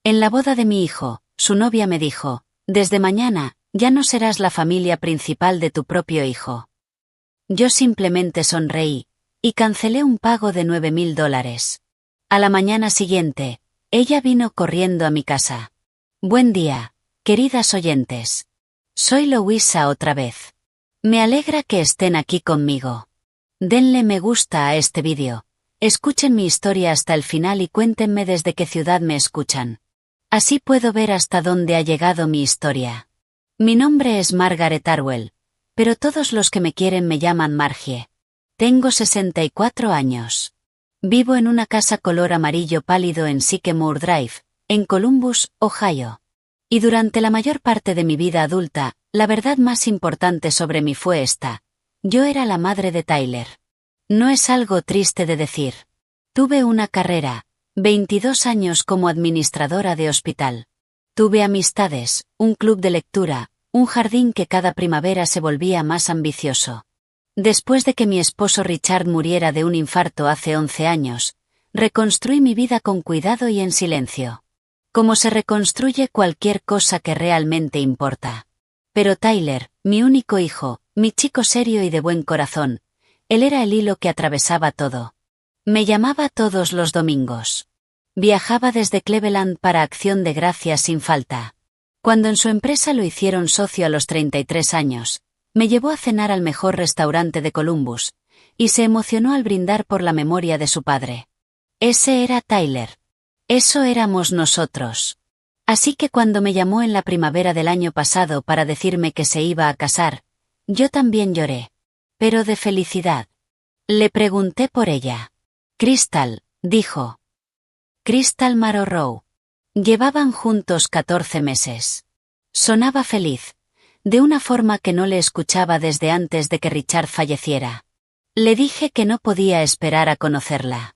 En la boda de mi hijo, su novia me dijo, desde mañana, ya no serás la familia principal de tu propio hijo. Yo simplemente sonreí, y cancelé un pago de $9,000. A la mañana siguiente, ella vino corriendo a mi casa. Buen día, queridas oyentes. Soy Louisa otra vez. Me alegra que estén aquí conmigo. Denle me gusta a este vídeo. Escuchen mi historia hasta el final y cuéntenme desde qué ciudad me escuchan. Así puedo ver hasta dónde ha llegado mi historia. Mi nombre es Margaret Arwell, pero todos los que me quieren me llaman Margie. Tengo 64 años. Vivo en una casa color amarillo pálido en Sycamore Drive, en Columbus, Ohio. Y durante la mayor parte de mi vida adulta, la verdad más importante sobre mí fue esta. Yo era la madre de Tyler. No es algo triste de decir. Tuve una carrera, 22 años como administradora de hospital. Tuve amistades, un club de lectura, un jardín que cada primavera se volvía más ambicioso. Después de que mi esposo Richard muriera de un infarto hace 11 años, reconstruí mi vida con cuidado y en silencio. Como se reconstruye cualquier cosa que realmente importa. Pero Tyler, mi único hijo, mi chico serio y de buen corazón, él era el hilo que atravesaba todo. Me llamaba todos los domingos. Viajaba desde Cleveland para Acción de Gracias sin falta. Cuando en su empresa lo hicieron socio a los 33 años, me llevó a cenar al mejor restaurante de Columbus, y se emocionó al brindar por la memoria de su padre. Ese era Tyler. Eso éramos nosotros. Así que cuando me llamó en la primavera del año pasado para decirme que se iba a casar, yo también lloré. Pero de felicidad. Le pregunté por ella. Crystal, dijo. Crystal Marrow. Llevaban juntos 14 meses. Sonaba feliz, de una forma que no le escuchaba desde antes de que Richard falleciera. Le dije que no podía esperar a conocerla.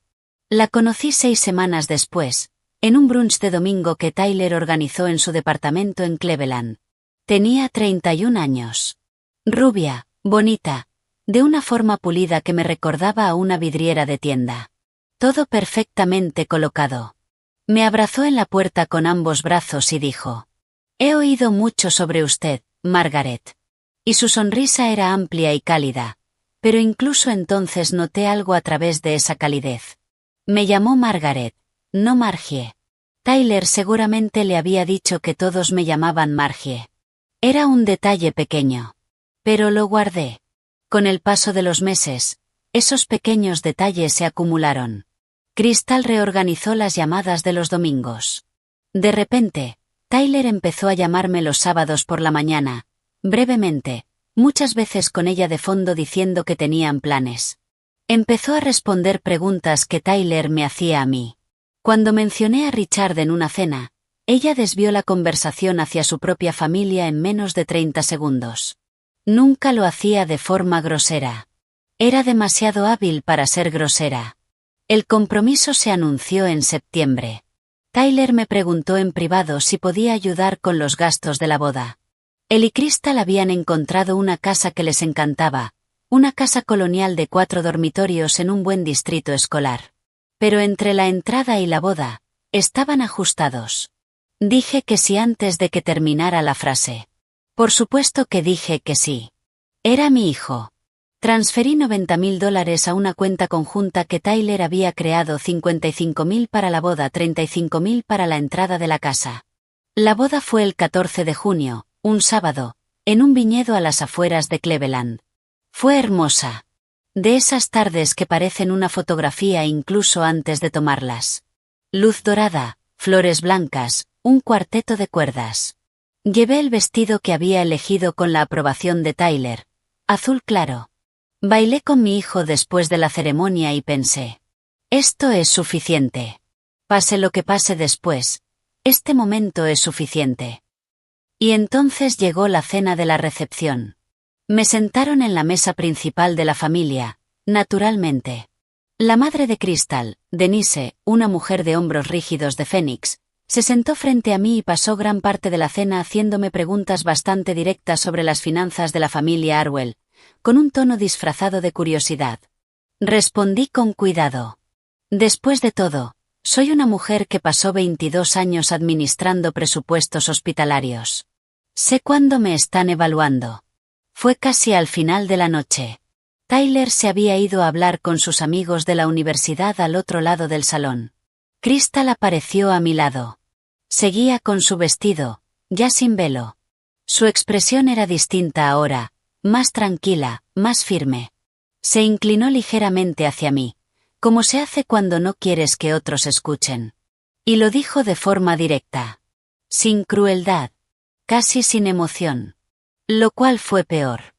La conocí 6 semanas después, en un brunch de domingo que Tyler organizó en su departamento en Cleveland. Tenía 31 años. Rubia, bonita, de una forma pulida que me recordaba a una vidriera de tienda. Todo perfectamente colocado. Me abrazó en la puerta con ambos brazos y dijo: «He oído mucho sobre usted, Margaret». Y su sonrisa era amplia y cálida, pero incluso entonces noté algo a través de esa calidez. Me llamó Margaret, no Margie. Tyler seguramente le había dicho que todos me llamaban Margie. Era un detalle pequeño. Pero lo guardé. Con el paso de los meses, esos pequeños detalles se acumularon. Crystal reorganizó las llamadas de los domingos. De repente, Tyler empezó a llamarme los sábados por la mañana, brevemente, muchas veces con ella de fondo diciendo que tenían planes. Empezó a responder preguntas que Tyler me hacía a mí. Cuando mencioné a Richard en una cena, ella desvió la conversación hacia su propia familia en menos de 30 segundos. Nunca lo hacía de forma grosera. Era demasiado hábil para ser grosera. El compromiso se anunció en septiembre. Tyler me preguntó en privado si podía ayudar con los gastos de la boda. Él y Crystal habían encontrado una casa que les encantaba, una casa colonial de 4 dormitorios en un buen distrito escolar. Pero entre la entrada y la boda, estaban ajustados. Dije que sí antes de que terminara la frase. Por supuesto que dije que sí. Era mi hijo. Transferí $90,000 a una cuenta conjunta que Tyler había creado, $55,000 para la boda, $35,000 para la entrada de la casa. La boda fue el 14 de junio, un sábado, en un viñedo a las afueras de Cleveland. Fue hermosa. De esas tardes que parecen una fotografía incluso antes de tomarlas. Luz dorada, flores blancas, un cuarteto de cuerdas. Llevé el vestido que había elegido con la aprobación de Tyler, azul claro. Bailé con mi hijo después de la ceremonia y pensé: esto es suficiente. Pase lo que pase después, este momento es suficiente. Y entonces llegó la cena de la recepción. Me sentaron en la mesa principal de la familia, naturalmente. La madre de Crystal, Denise, una mujer de hombros rígidos de Phoenix, se sentó frente a mí y pasó gran parte de la cena haciéndome preguntas bastante directas sobre las finanzas de la familia Arwell, con un tono disfrazado de curiosidad. Respondí con cuidado. Después de todo, Soy una mujer que pasó 22 años administrando presupuestos hospitalarios. Sé cuándo me están evaluando. Fue casi al final de la noche. Tyler se había ido a hablar con sus amigos de la universidad al otro lado del salón. Crystal apareció a mi lado. Seguía con su vestido, ya sin velo. Su expresión era distinta ahora, más tranquila, más firme. Se inclinó ligeramente hacia mí, como se hace cuando no quieres que otros escuchen. Y lo dijo de forma directa. Sin crueldad. Casi sin emoción. Lo cual fue peor.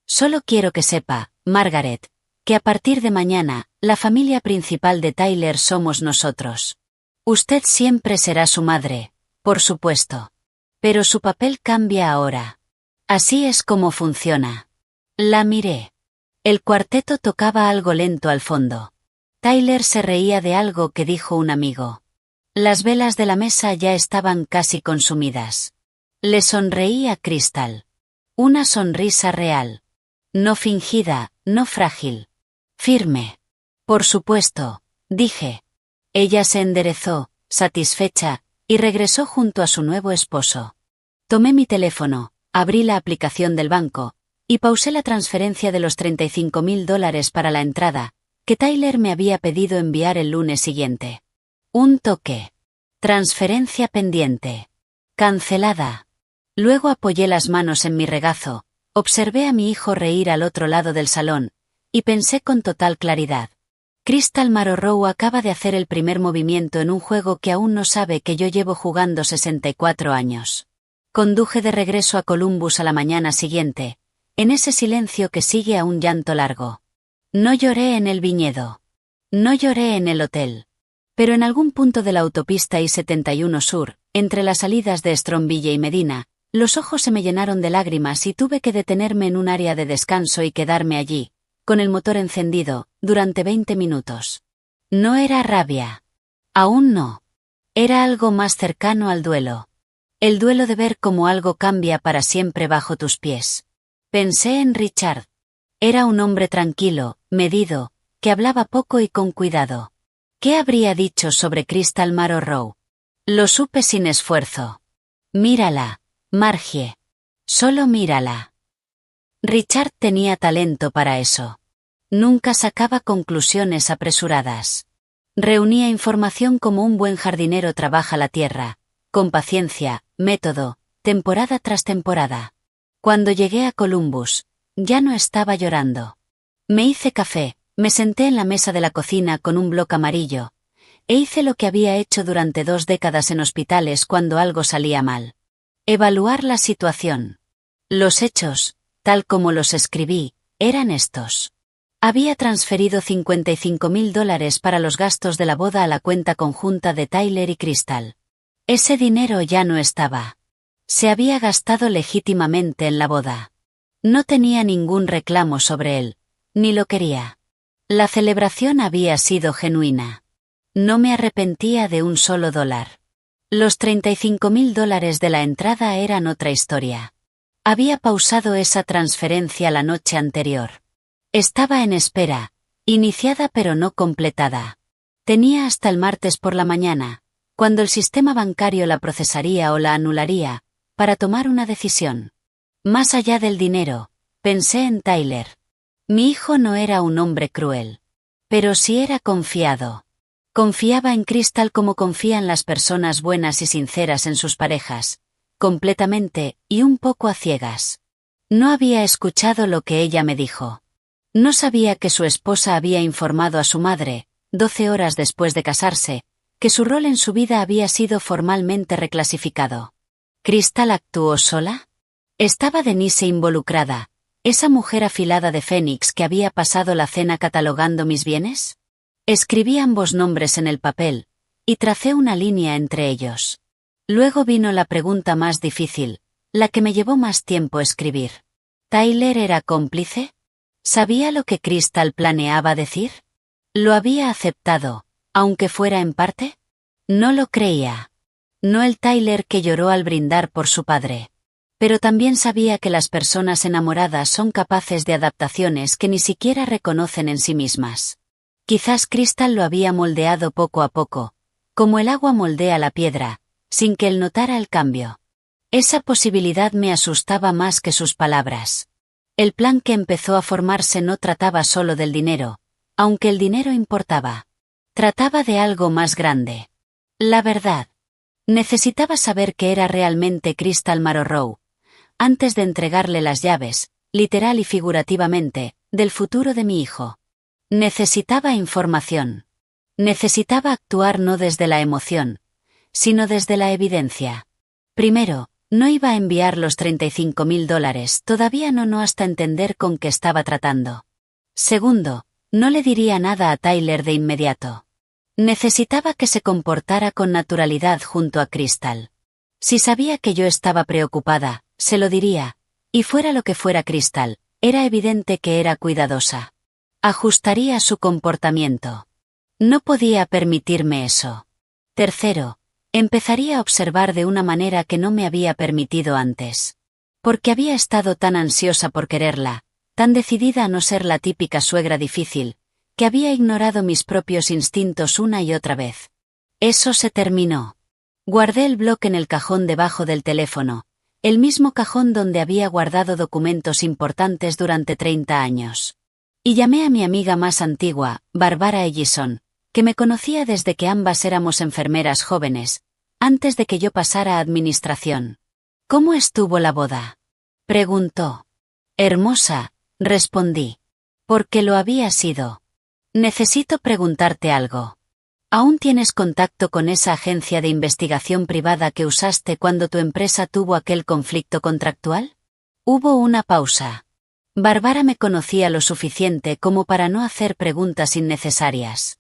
Solo quiero que sepa, Margaret, que a partir de mañana, la familia principal de Tyler somos nosotros. Usted siempre será su madre, por supuesto. Pero su papel cambia ahora. Así es como funciona. La miré. El cuarteto tocaba algo lento al fondo. Tyler se reía de algo que dijo un amigo. Las velas de la mesa ya estaban casi consumidas. Le sonreí a Crystal. Una sonrisa real. No fingida, no frágil. Firme. Por supuesto, dije. Ella se enderezó, satisfecha, y regresó junto a su nuevo esposo. Tomé mi teléfono, abrí la aplicación del banco, y pausé la transferencia de los $35,000 para la entrada, que Tyler me había pedido enviar el lunes siguiente. Un toque. Transferencia pendiente. Cancelada. Luego apoyé las manos en mi regazo, observé a mi hijo reír al otro lado del salón, y pensé con total claridad. Crystal Marrowrow acaba de hacer el primer movimiento en un juego que aún no sabe que yo llevo jugando 64 años. Conduje de regreso a Columbus a la mañana siguiente, en ese silencio que sigue a un llanto largo. No lloré en el viñedo. No lloré en el hotel. Pero en algún punto de la autopista I-71 Sur, entre las salidas de Stromville y Medina, los ojos se me llenaron de lágrimas y tuve que detenerme en un área de descanso y quedarme allí, con el motor encendido, durante 20 minutos. No era rabia. Aún no. Era algo más cercano al duelo. El duelo de ver cómo algo cambia para siempre bajo tus pies. Pensé en Richard. Era un hombre tranquilo, medido, que hablaba poco y con cuidado. ¿Qué habría dicho sobre Crystal Marrowrow? Lo supe sin esfuerzo. Mírala, Margie. Solo mírala. Richard tenía talento para eso. Nunca sacaba conclusiones apresuradas. Reunía información como un buen jardinero trabaja la tierra, con paciencia, método, temporada tras temporada. Cuando llegué a Columbus, ya no estaba llorando. Me hice café, me senté en la mesa de la cocina con un bloc amarillo, e hice lo que había hecho durante 2 décadas en hospitales cuando algo salía mal. Evaluar la situación. Los hechos, tal como los escribí, eran estos. Había transferido $55,000 para los gastos de la boda a la cuenta conjunta de Tyler y Crystal. Ese dinero ya no estaba. Se había gastado legítimamente en la boda. No tenía ningún reclamo sobre él, ni lo quería. La celebración había sido genuina. No me arrepentía de un solo dólar. Los $35,000 de la entrada eran otra historia. Había pausado esa transferencia la noche anterior. Estaba en espera, iniciada pero no completada. Tenía hasta el martes por la mañana, cuando el sistema bancario la procesaría o la anularía, para tomar una decisión. Más allá del dinero, pensé en Tyler. Mi hijo no era un hombre cruel. Pero sí era confiado. Confiaba en Crystal como confían las personas buenas y sinceras en sus parejas, completamente y un poco a ciegas. No había escuchado lo que ella me dijo. No sabía que su esposa había informado a su madre, 12 horas después de casarse, que su rol en su vida había sido formalmente reclasificado. ¿Crystal actuó sola? ¿Estaba Denise involucrada, esa mujer afilada de Phoenix que había pasado la cena catalogando mis bienes? Escribí ambos nombres en el papel, y tracé una línea entre ellos. Luego vino la pregunta más difícil, la que me llevó más tiempo escribir. ¿Tyler era cómplice? ¿Sabía lo que Crystal planeaba decir? ¿Lo había aceptado, aunque fuera en parte? No lo creía. No el Tyler que lloró al brindar por su padre. Pero también sabía que las personas enamoradas son capaces de adaptaciones que ni siquiera reconocen en sí mismas. Quizás Crystal lo había moldeado poco a poco, como el agua moldea la piedra, sin que él notara el cambio. Esa posibilidad me asustaba más que sus palabras. El plan que empezó a formarse no trataba solo del dinero, aunque el dinero importaba. Trataba de algo más grande. La verdad. Necesitaba saber qué era realmente Crystal Marrowrow, antes de entregarle las llaves, literal y figurativamente, del futuro de mi hijo. Necesitaba información. Necesitaba actuar no desde la emoción, sino desde la evidencia. Primero, no iba a enviar los $35.000, todavía no hasta entender con qué estaba tratando. Segundo, no le diría nada a Tyler de inmediato. Necesitaba que se comportara con naturalidad junto a Crystal. Si sabía que yo estaba preocupada, se lo diría, y fuera lo que fuera Crystal, era evidente que era cuidadosa. Ajustaría su comportamiento. No podía permitirme eso. Tercero, empezaría a observar de una manera que no me había permitido antes. Porque había estado tan ansiosa por quererla, tan decidida a no ser la típica suegra difícil, que había ignorado mis propios instintos una y otra vez. Eso se terminó. Guardé el bloc en el cajón debajo del teléfono, el mismo cajón donde había guardado documentos importantes durante 30 años. Y llamé a mi amiga más antigua, Barbara Ellison, que me conocía desde que ambas éramos enfermeras jóvenes, antes de que yo pasara a administración. ¿Cómo estuvo la boda?, preguntó. Hermosa, respondí. Porque lo había sido. Necesito preguntarte algo. ¿Aún tienes contacto con esa agencia de investigación privada que usaste cuando tu empresa tuvo aquel conflicto contractual? Hubo una pausa. Bárbara me conocía lo suficiente como para no hacer preguntas innecesarias.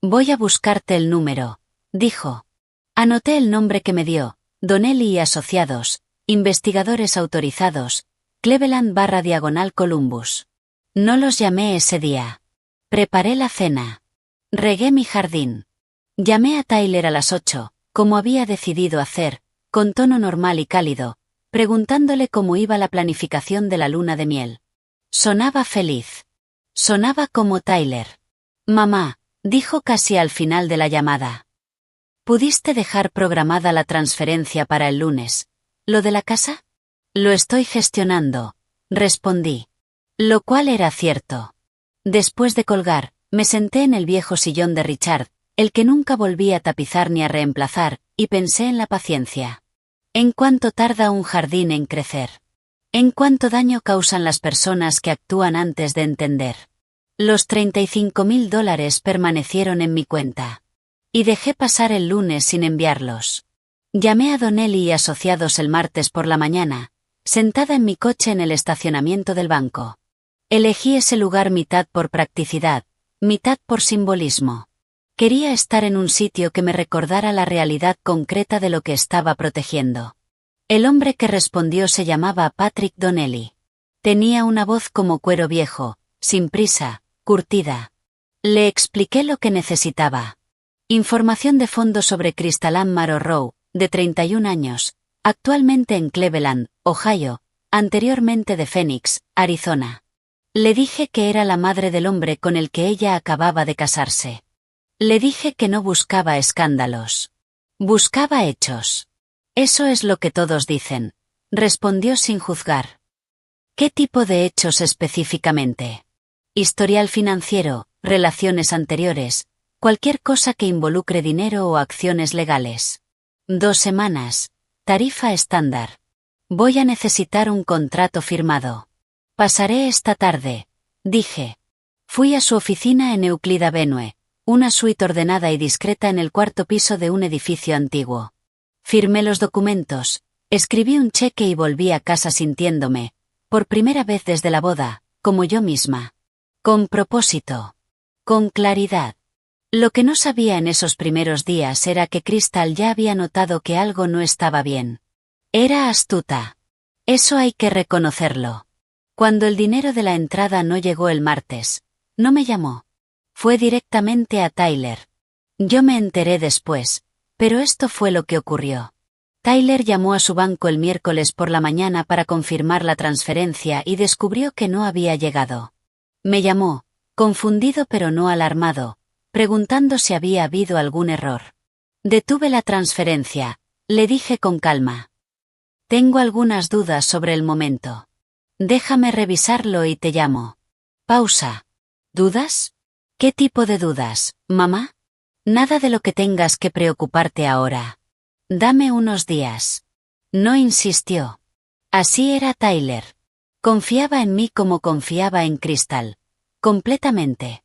Voy a buscarte el número, dijo. Anoté el nombre que me dio, Donnelly y Asociados, investigadores autorizados, Cleveland/Columbus. No los llamé ese día. Preparé la cena. Regué mi jardín. Llamé a Tyler a las 8, como había decidido hacer, con tono normal y cálido, preguntándole cómo iba la planificación de la luna de miel. Sonaba feliz. Sonaba como Tyler. Mamá, dijo casi al final de la llamada. ¿Pudiste dejar programada la transferencia para el lunes? ¿Lo de la casa? Lo estoy gestionando, respondí. Lo cual era cierto. Después de colgar, me senté en el viejo sillón de Richard, el que nunca volví a tapizar ni a reemplazar, y pensé en la paciencia. ¿En cuánto tarda un jardín en crecer? ¿En cuánto daño causan las personas que actúan antes de entender? Los $35.000 permanecieron en mi cuenta. Y dejé pasar el lunes sin enviarlos. Llamé a Donnelly y Asociados el martes por la mañana, sentada en mi coche en el estacionamiento del banco. Elegí ese lugar mitad por practicidad, mitad por simbolismo. Quería estar en un sitio que me recordara la realidad concreta de lo que estaba protegiendo. El hombre que respondió se llamaba Patrick Donnelly. Tenía una voz como cuero viejo, sin prisa, curtida. Le expliqué lo que necesitaba. Información de fondo sobre Crystal Marrowrow, de 31 años, actualmente en Cleveland, Ohio, anteriormente de Phoenix, Arizona. Le dije que era la madre del hombre con el que ella acababa de casarse. Le dije que no buscaba escándalos. Buscaba hechos. Eso es lo que todos dicen, respondió sin juzgar. ¿Qué tipo de hechos específicamente? Historial financiero, relaciones anteriores, cualquier cosa que involucre dinero o acciones legales. 2 semanas, tarifa estándar. Voy a necesitar un contrato firmado. Pasaré esta tarde, dije. Fui a su oficina en Euclid Avenue, una suite ordenada y discreta en el 4º piso de un edificio antiguo. Firmé los documentos, escribí un cheque y volví a casa sintiéndome, por primera vez desde la boda, como yo misma. Con propósito. Con claridad. Lo que no sabía en esos primeros días era que Crystal ya había notado que algo no estaba bien. Era astuta. Eso hay que reconocerlo. Cuando el dinero de la entrada no llegó el martes, no me llamó. Fue directamente a Tyler. Yo me enteré después, pero esto fue lo que ocurrió. Tyler llamó a su banco el miércoles por la mañana para confirmar la transferencia y descubrió que no había llegado. Me llamó, confundido pero no alarmado, preguntando si había habido algún error. Detuve la transferencia, le dije con calma. Tengo algunas dudas sobre el momento. Déjame revisarlo y te llamo. Pausa. ¿Dudas? ¿Qué tipo de dudas, mamá? Nada de lo que tengas que preocuparte ahora. Dame unos días. No insistió. Así era Tyler. Confiaba en mí como confiaba en Crystal. Completamente.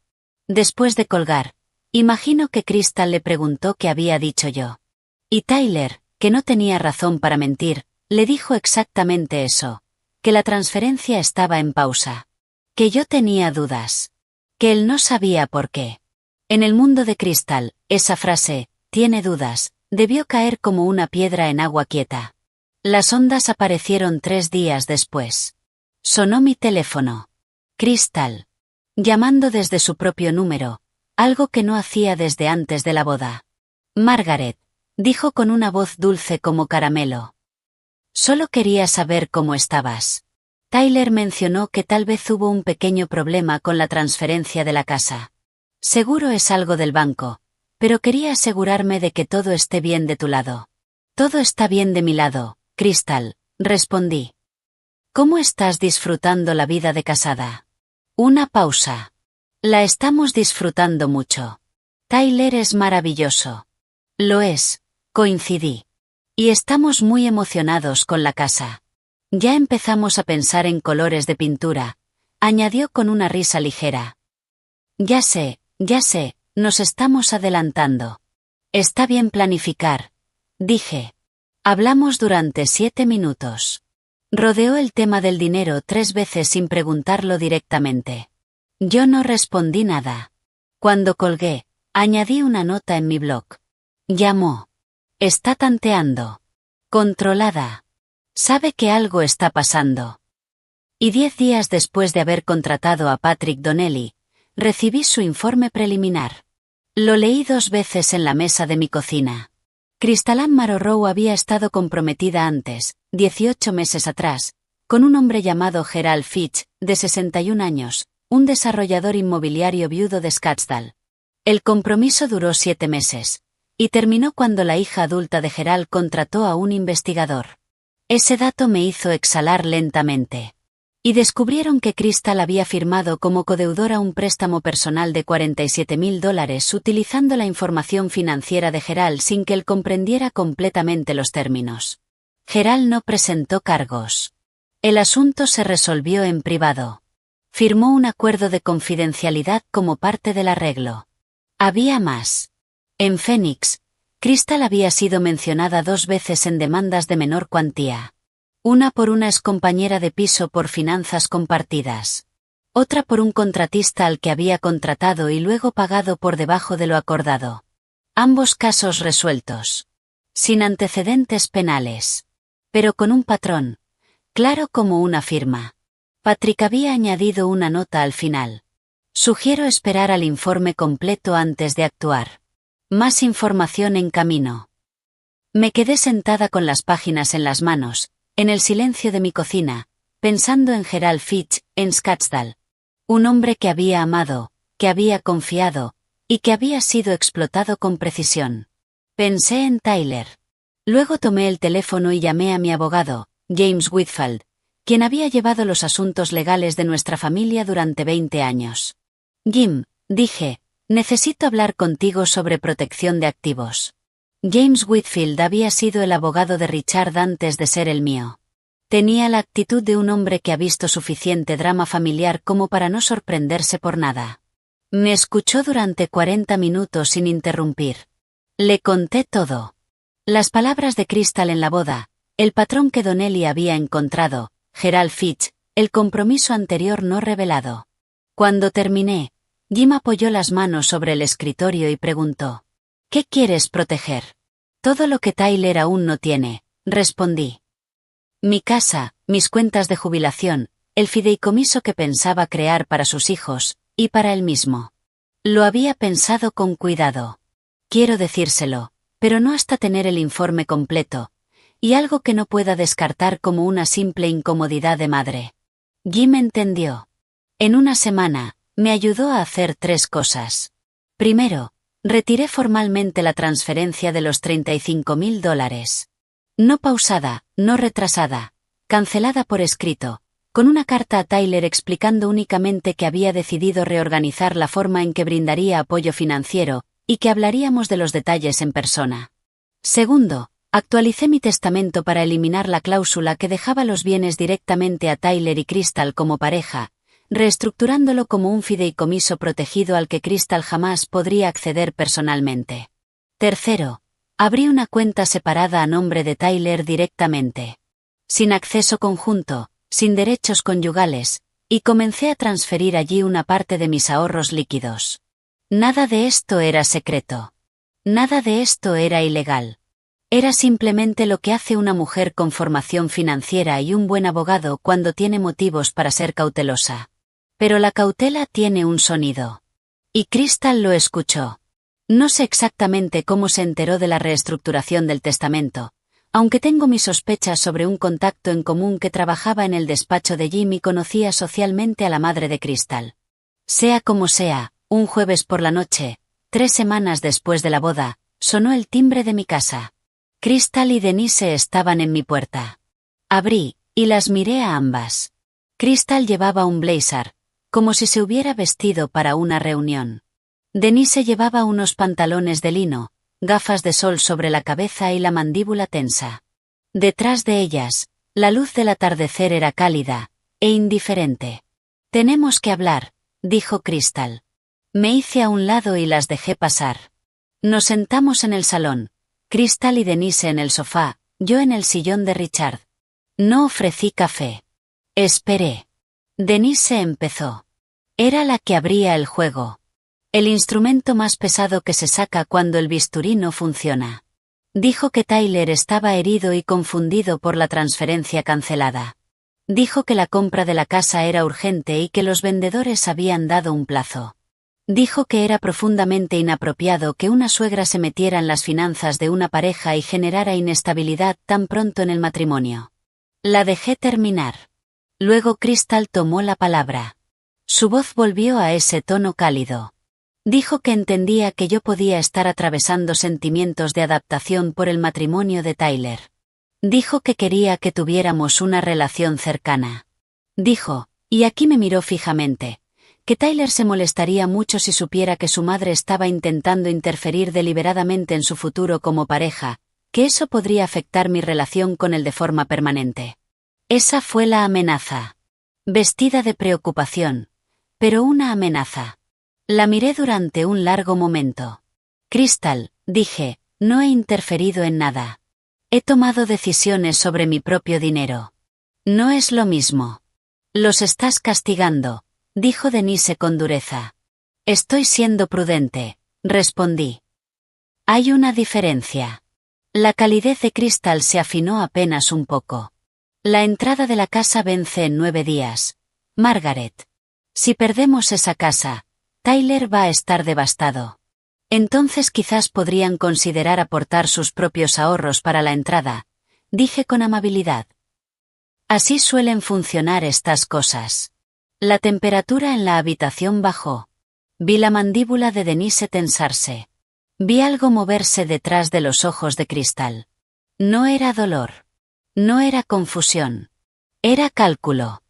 Después de colgar, imagino que Crystal le preguntó qué había dicho yo. Y Tyler, que no tenía razón para mentir, le dijo exactamente eso, que la transferencia estaba en pausa. Que yo tenía dudas. Que él no sabía por qué. En el mundo de Crystal, esa frase, tiene dudas, debió caer como una piedra en agua quieta. Las ondas aparecieron 3 días después. Sonó mi teléfono. Crystal. Llamando desde su propio número, algo que no hacía desde antes de la boda. Margaret, dijo con una voz dulce como caramelo. Solo quería saber cómo estabas. Tyler mencionó que tal vez hubo un pequeño problema con la transferencia de la casa. Seguro es algo del banco, pero quería asegurarme de que todo esté bien de tu lado. Todo está bien de mi lado, Crystal, respondí. ¿Cómo estás disfrutando la vida de casada? Una pausa. La estamos disfrutando mucho. Tyler es maravilloso. Lo es, coincidí. Y estamos muy emocionados con la casa. Ya empezamos a pensar en colores de pintura, añadió con una risa ligera. Ya sé, nos estamos adelantando. Está bien planificar, dije. Hablamos durante 7 minutos. Rodeó el tema del dinero 3 veces sin preguntarlo directamente. Yo no respondí nada. Cuando colgué, añadí una nota en mi blog. Llamó. Está tanteando. Controlada. Sabe que algo está pasando. Y 10 días después de haber contratado a Patrick Donnelly, recibí su informe preliminar. Lo leí 2 veces en la mesa de mi cocina. Crystal Ann Marrowrow había estado comprometida antes, 18 meses atrás, con un hombre llamado Gerald Fitch, de 61 años, un desarrollador inmobiliario viudo de Scottsdale. El compromiso duró 7 meses, y terminó cuando la hija adulta de Gerald contrató a un investigador. Ese dato me hizo exhalar lentamente. Y descubrieron que Crystal había firmado como codeudora un préstamo personal de $47,000 utilizando la información financiera de Gerald sin que él comprendiera completamente los términos. Gerald no presentó cargos. El asunto se resolvió en privado. Firmó un acuerdo de confidencialidad como parte del arreglo. Había más. En Phoenix, Crystal había sido mencionada 2 veces en demandas de menor cuantía. Una por una excompañera de piso por finanzas compartidas. Otra por un contratista al que había contratado y luego pagado por debajo de lo acordado. Ambos casos resueltos. Sin antecedentes penales. Pero con un patrón. Claro como una firma. Patrick había añadido una nota al final. Sugiero esperar al informe completo antes de actuar. Más información en camino. Me quedé sentada con las páginas en las manos, en el silencio de mi cocina, pensando en Gerald Fitch, en Scottsdale. Un hombre que había amado, que había confiado, y que había sido explotado con precisión. Pensé en Tyler. Luego tomé el teléfono y llamé a mi abogado, James Whitfield, quien había llevado los asuntos legales de nuestra familia durante 20 años. Jim, dije, necesito hablar contigo sobre protección de activos. James Whitfield había sido el abogado de Richard antes de ser el mío. Tenía la actitud de un hombre que ha visto suficiente drama familiar como para no sorprenderse por nada. Me escuchó durante 40 minutos sin interrumpir. Le conté todo. Las palabras de Crystal en la boda, el patrón que Donnelly había encontrado, Gerald Fitch, el compromiso anterior no revelado. Cuando terminé, Jim apoyó las manos sobre el escritorio y preguntó: ¿Qué quieres proteger? Todo lo que Tyler aún no tiene, respondí. Mi casa, mis cuentas de jubilación, el fideicomiso que pensaba crear para sus hijos, y para él mismo. Lo había pensado con cuidado. Quiero decírselo, pero no hasta tener el informe completo, y algo que no pueda descartar como una simple incomodidad de madre. Jim entendió. En una semana, me ayudó a hacer 3 cosas. Primero, retiré formalmente la transferencia de los $35.000. No pausada, no retrasada, cancelada por escrito, con una carta a Tyler explicando únicamente que había decidido reorganizar la forma en que brindaría apoyo financiero, y que hablaríamos de los detalles en persona. Segundo, actualicé mi testamento para eliminar la cláusula que dejaba los bienes directamente a Tyler y Crystal como pareja, reestructurándolo como un fideicomiso protegido al que Crystal jamás podría acceder personalmente. Tercero, abrí una cuenta separada a nombre de Tyler directamente, sin acceso conjunto, sin derechos conyugales, y comencé a transferir allí una parte de mis ahorros líquidos. Nada de esto era secreto. Nada de esto era ilegal. Era simplemente lo que hace una mujer con formación financiera y un buen abogado cuando tiene motivos para ser cautelosa. Pero la cautela tiene un sonido. Y Crystal lo escuchó. No sé exactamente cómo se enteró de la reestructuración del testamento, aunque tengo mis sospechas sobre un contacto en común que trabajaba en el despacho de Jim y conocía socialmente a la madre de Crystal. Sea como sea, un jueves por la noche, 3 semanas después de la boda, sonó el timbre de mi casa. Crystal y Denise estaban en mi puerta. Abrí, y las miré a ambas. Crystal llevaba un blazer, como si se hubiera vestido para una reunión. Denise llevaba unos pantalones de lino, gafas de sol sobre la cabeza y la mandíbula tensa. Detrás de ellas, la luz del atardecer era cálida e indiferente. «Tenemos que hablar», dijo Crystal. Me hice a un lado y las dejé pasar. Nos sentamos en el salón, Crystal y Denise en el sofá, yo en el sillón de Richard. No ofrecí café. Esperé. Denise empezó. Era la que abría el juego. El instrumento más pesado que se saca cuando el bisturí no funciona. Dijo que Tyler estaba herido y confundido por la transferencia cancelada. Dijo que la compra de la casa era urgente y que los vendedores habían dado un plazo. Dijo que era profundamente inapropiado que una suegra se metiera en las finanzas de una pareja y generara inestabilidad tan pronto en el matrimonio. La dejé terminar. Luego Crystal tomó la palabra. Su voz volvió a ese tono cálido. Dijo que entendía que yo podía estar atravesando sentimientos de adaptación por el matrimonio de Tyler. Dijo que quería que tuviéramos una relación cercana. Dijo, y aquí me miró fijamente, que Tyler se molestaría mucho si supiera que su madre estaba intentando interferir deliberadamente en su futuro como pareja, que eso podría afectar mi relación con él de forma permanente. Esa fue la amenaza. Vestida de preocupación, pero una amenaza. La miré durante un largo momento. Crystal, dije, no he interferido en nada. He tomado decisiones sobre mi propio dinero. No es lo mismo. Los estás castigando, dijo Denise con dureza. Estoy siendo prudente, respondí. Hay una diferencia. La calidez de Crystal se afinó apenas un poco. La entrada de la casa vence en 9 días. Margaret. Si perdemos esa casa, Tyler va a estar devastado. Entonces quizás podrían considerar aportar sus propios ahorros para la entrada, dije con amabilidad. Así suelen funcionar estas cosas. La temperatura en la habitación bajó. Vi la mandíbula de Denise tensarse. Vi algo moverse detrás de los ojos de Crystal. No era dolor. No era confusión. Era cálculo.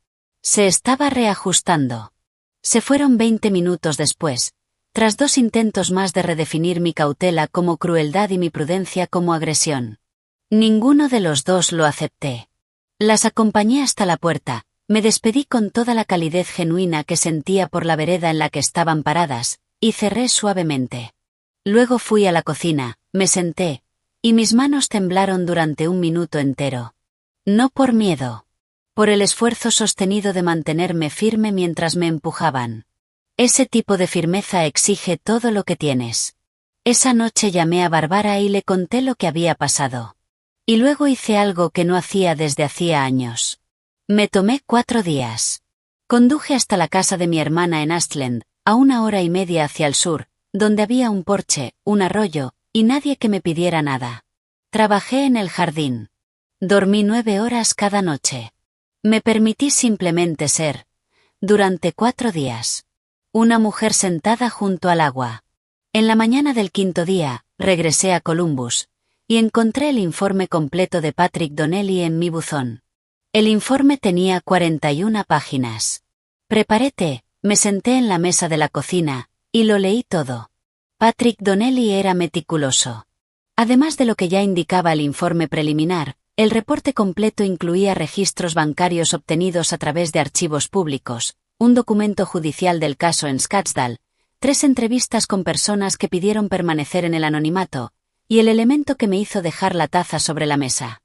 Se estaba reajustando. Se fueron 20 minutos después, tras 2 intentos más de redefinir mi cautela como crueldad y mi prudencia como agresión. Ninguno de los dos lo acepté. Las acompañé hasta la puerta, me despedí con toda la calidez genuina que sentía por la vereda en la que estaban paradas, y cerré suavemente. Luego fui a la cocina, me senté, y mis manos temblaron durante 1 minuto entero. No por miedo. Por el esfuerzo sostenido de mantenerme firme mientras me empujaban. Ese tipo de firmeza exige todo lo que tienes. Esa noche llamé a Barbara y le conté lo que había pasado. Y luego hice algo que no hacía desde hacía años. Me tomé 4 días. Conduje hasta la casa de mi hermana en Astland, a 1 hora y media hacia el sur, donde había un porche, un arroyo, y nadie que me pidiera nada. Trabajé en el jardín. Dormí 9 horas cada noche. Me permití simplemente ser, durante 4 días, una mujer sentada junto al agua. En la mañana del quinto día, regresé a Columbus, y encontré el informe completo de Patrick Donnelly en mi buzón. El informe tenía 41 páginas. Preparé té, me senté en la mesa de la cocina, y lo leí todo. Patrick Donnelly era meticuloso. Además de lo que ya indicaba el informe preliminar, el reporte completo incluía registros bancarios obtenidos a través de archivos públicos, un documento judicial del caso en Scottsdale, 3 entrevistas con personas que pidieron permanecer en el anonimato, y el elemento que me hizo dejar la taza sobre la mesa.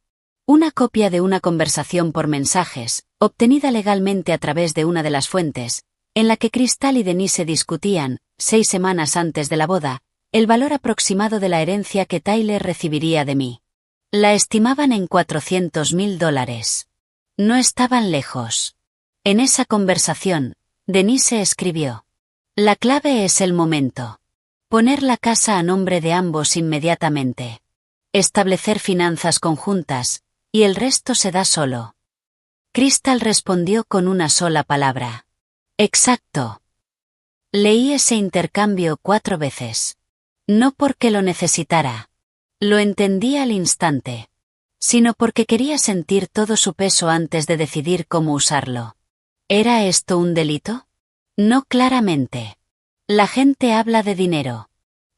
Una copia de una conversación por mensajes, obtenida legalmente a través de una de las fuentes, en la que Crystal y Denise discutían, 6 semanas antes de la boda, el valor aproximado de la herencia que Tyler recibiría de mí. La estimaban en $400,000. No estaban lejos. En esa conversación, Denise escribió: la clave es el momento. Poner la casa a nombre de ambos inmediatamente. Establecer finanzas conjuntas, y el resto se da solo. Crystal respondió con una sola palabra. Exacto. Leí ese intercambio 4 veces. No porque lo necesitara. Lo entendí al instante. Sino porque quería sentir todo su peso antes de decidir cómo usarlo. ¿Era esto un delito? No claramente. La gente habla de dinero.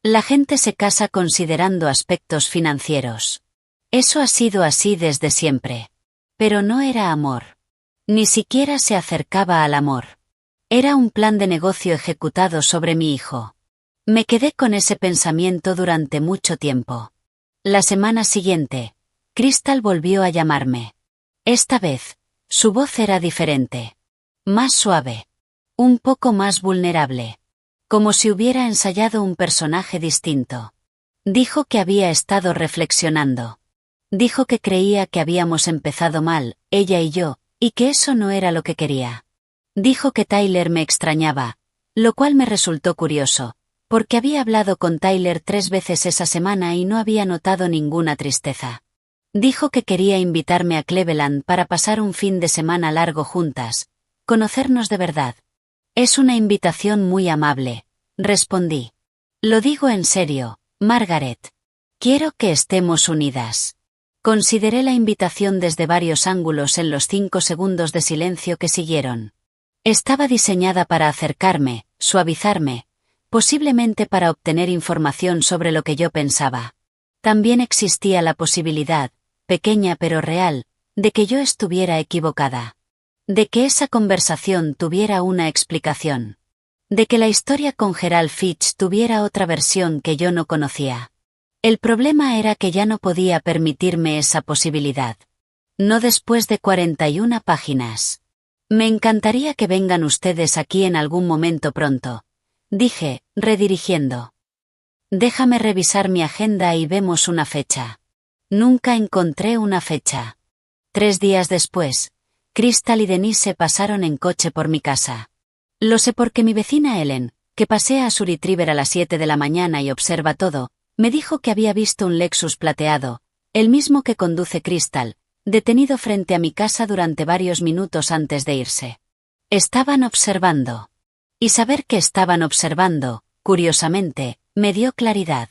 La gente se casa considerando aspectos financieros. Eso ha sido así desde siempre. Pero no era amor. Ni siquiera se acercaba al amor. Era un plan de negocio ejecutado sobre mi hijo. Me quedé con ese pensamiento durante mucho tiempo. La semana siguiente, Crystal volvió a llamarme. Esta vez, su voz era diferente. Más suave. Un poco más vulnerable. Como si hubiera ensayado un personaje distinto. Dijo que había estado reflexionando. Dijo que creía que habíamos empezado mal, ella y yo, y que eso no era lo que quería. Dijo que Tyler me extrañaba, lo cual me resultó curioso, porque había hablado con Tyler 3 veces esa semana y no había notado ninguna tristeza. Dijo que quería invitarme a Cleveland para pasar un fin de semana largo juntas, conocernos de verdad. Es una invitación muy amable, respondí. Lo digo en serio, Margaret. Quiero que estemos unidas. Consideré la invitación desde varios ángulos en los 5 segundos de silencio que siguieron. Estaba diseñada para acercarme, suavizarme, posiblemente para obtener información sobre lo que yo pensaba. También existía la posibilidad, pequeña pero real, de que yo estuviera equivocada. De que esa conversación tuviera una explicación. De que la historia con Gerald Fitch tuviera otra versión que yo no conocía. El problema era que ya no podía permitirme esa posibilidad. No después de 41 páginas. Me encantaría que vengan ustedes aquí en algún momento pronto, dije, redirigiendo. Déjame revisar mi agenda y vemos una fecha. Nunca encontré una fecha. 3 días después, Crystal y Denise pasaron en coche por mi casa. Lo sé porque mi vecina Ellen, que pasea a su retriever a las 7 de la mañana y observa todo, me dijo que había visto un Lexus plateado, el mismo que conduce Crystal, detenido frente a mi casa durante varios minutos antes de irse. Estaban observando. Y saber que estaban observando, curiosamente, me dio claridad.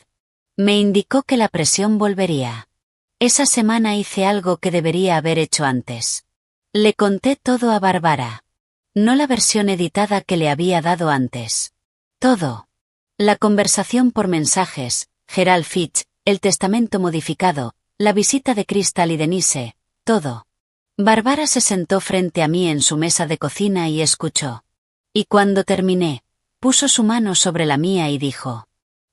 Me indicó que la presión volvería. Esa semana hice algo que debería haber hecho antes. Le conté todo a Bárbara. No la versión editada que le había dado antes. Todo. La conversación por mensajes, Gerald Fitch, el testamento modificado, la visita de Crystal y Denise, todo. Bárbara se sentó frente a mí en su mesa de cocina y escuchó. Y cuando terminé, puso su mano sobre la mía y dijo: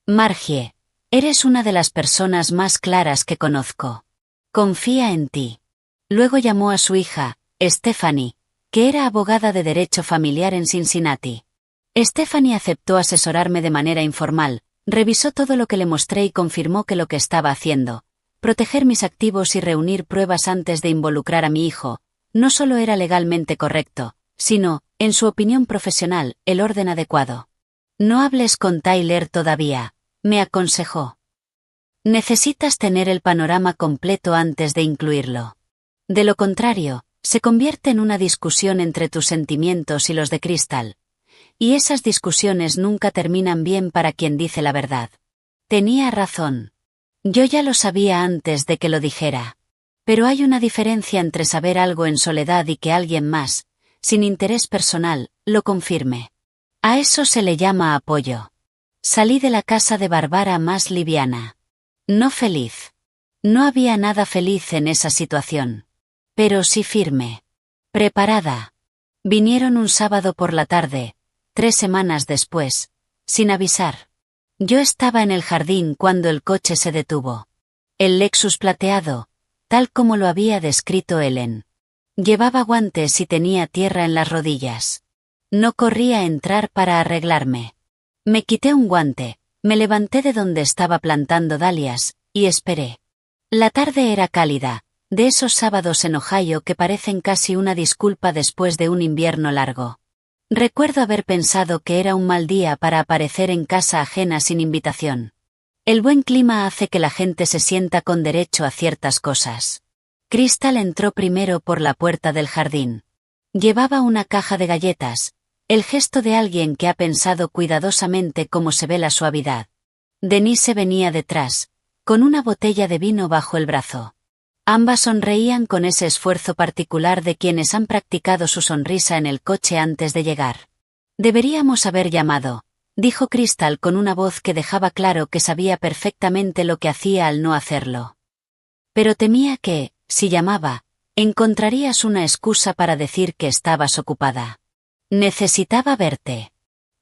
Margie, eres una de las personas más claras que conozco. Confía en ti. Luego llamó a su hija, Stephanie, que era abogada de derecho familiar en Cincinnati. Stephanie aceptó asesorarme de manera informal, revisó todo lo que le mostré y confirmó que lo que estaba haciendo, proteger mis activos y reunir pruebas antes de involucrar a mi hijo, no solo era legalmente correcto, sino, en su opinión profesional, el orden adecuado. No hables con Tyler todavía, me aconsejó. Necesitas tener el panorama completo antes de incluirlo. De lo contrario, se convierte en una discusión entre tus sentimientos y los de Crystal. Y esas discusiones nunca terminan bien para quien dice la verdad. Tenía razón. Yo ya lo sabía antes de que lo dijera. Pero hay una diferencia entre saber algo en soledad y que alguien más, sin interés personal, lo confirme. A eso se le llama apoyo. Salí de la casa de Bárbara más liviana. No feliz. No había nada feliz en esa situación. Pero sí firme. Preparada. Vinieron un sábado por la tarde, 3 semanas después, sin avisar. Yo estaba en el jardín cuando el coche se detuvo. El Lexus plateado, tal como lo había descrito Ellen. Llevaba guantes y tenía tierra en las rodillas. No corrí a entrar para arreglarme. Me quité un guante, me levanté de donde estaba plantando dalias, y esperé. La tarde era cálida, de esos sábados en Ohio que parecen casi una disculpa después de un invierno largo. Recuerdo haber pensado que era un mal día para aparecer en casa ajena sin invitación. El buen clima hace que la gente se sienta con derecho a ciertas cosas. Crystal entró primero por la puerta del jardín. Llevaba una caja de galletas, el gesto de alguien que ha pensado cuidadosamente cómo se ve la suavidad. Denise venía detrás, con una botella de vino bajo el brazo. Ambas sonreían con ese esfuerzo particular de quienes han practicado su sonrisa en el coche antes de llegar. Deberíamos haber llamado, dijo Crystal con una voz que dejaba claro que sabía perfectamente lo que hacía al no hacerlo. Pero temía que, si llamaba, encontrarías una excusa para decir que estabas ocupada. Necesitaba verte.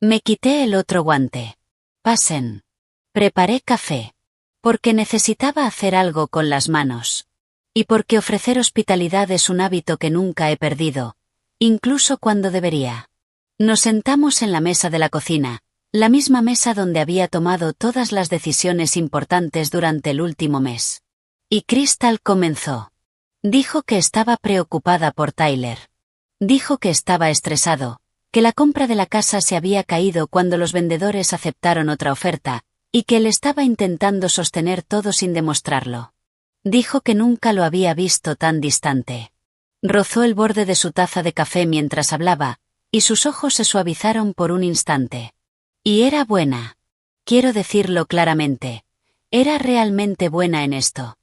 Me quité el otro guante. Pasen. Preparé café. Porque necesitaba hacer algo con las manos. Y porque ofrecer hospitalidad es un hábito que nunca he perdido, incluso cuando debería. Nos sentamos en la mesa de la cocina, la misma mesa donde había tomado todas las decisiones importantes durante el último mes. Y Crystal comenzó. Dijo que estaba preocupada por Tyler. Dijo que estaba estresado, que la compra de la casa se había caído cuando los vendedores aceptaron otra oferta, y que él estaba intentando sostener todo sin demostrarlo. Dijo que nunca lo había visto tan distante. Rozó el borde de su taza de café mientras hablaba, y sus ojos se suavizaron por un instante. Y era buena. Quiero decirlo claramente. Era realmente buena en esto.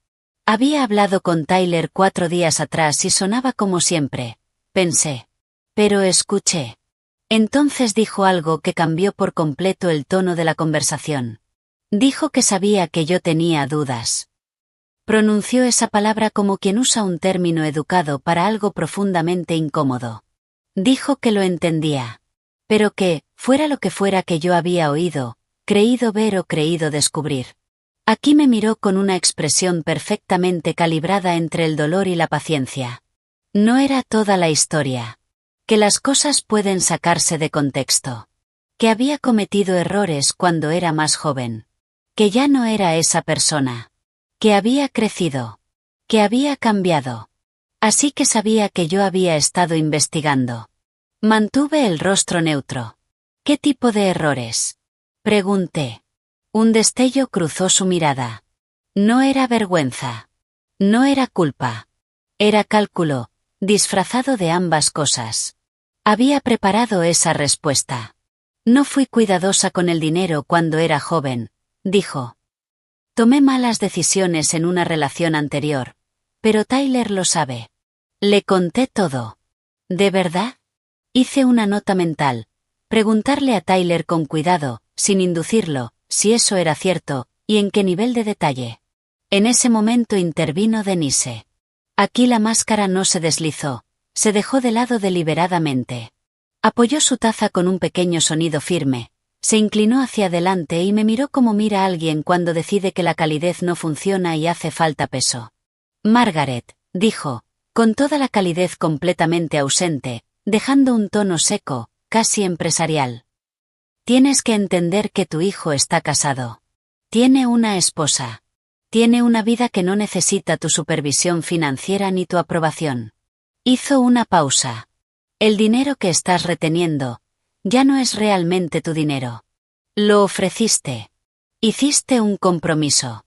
Había hablado con Tyler 4 días atrás y sonaba como siempre, pensé. Pero escuché. Entonces dijo algo que cambió por completo el tono de la conversación. Dijo que sabía que yo tenía dudas. Pronunció esa palabra como quien usa un término educado para algo profundamente incómodo. Dijo que lo entendía. Pero que, fuera lo que fuera que yo había oído, creído ver o creído descubrir. Aquí me miró con una expresión perfectamente calibrada entre el dolor y la paciencia. No era toda la historia. Que las cosas pueden sacarse de contexto. Que había cometido errores cuando era más joven. Que ya no era esa persona. Que había crecido. Que había cambiado. Así que sabía que yo había estado investigando. Mantuve el rostro neutro. ¿Qué tipo de errores? Pregunté. Un destello cruzó su mirada. No era vergüenza. No era culpa. Era cálculo, disfrazado de ambas cosas. Había preparado esa respuesta. No fui cuidadosa con el dinero cuando era joven, dijo. Tomé malas decisiones en una relación anterior, pero Tyler lo sabe. Le conté todo. ¿De verdad? Hice una nota mental. Preguntarle a Tyler con cuidado, sin inducirlo, si eso era cierto, y en qué nivel de detalle. En ese momento intervino Denise. Aquí la máscara no se deslizó, se dejó de lado deliberadamente. Apoyó su taza con un pequeño sonido firme. Se inclinó hacia adelante y me miró como mira a alguien cuando decide que la calidez no funciona y hace falta peso. Margaret, dijo, con toda la calidez completamente ausente, dejando un tono seco, casi empresarial. Tienes que entender que tu hijo está casado. Tiene una esposa. Tiene una vida que no necesita tu supervisión financiera ni tu aprobación. Hizo una pausa. El dinero que estás reteniendo, ya no es realmente tu dinero. Lo ofreciste. Hiciste un compromiso.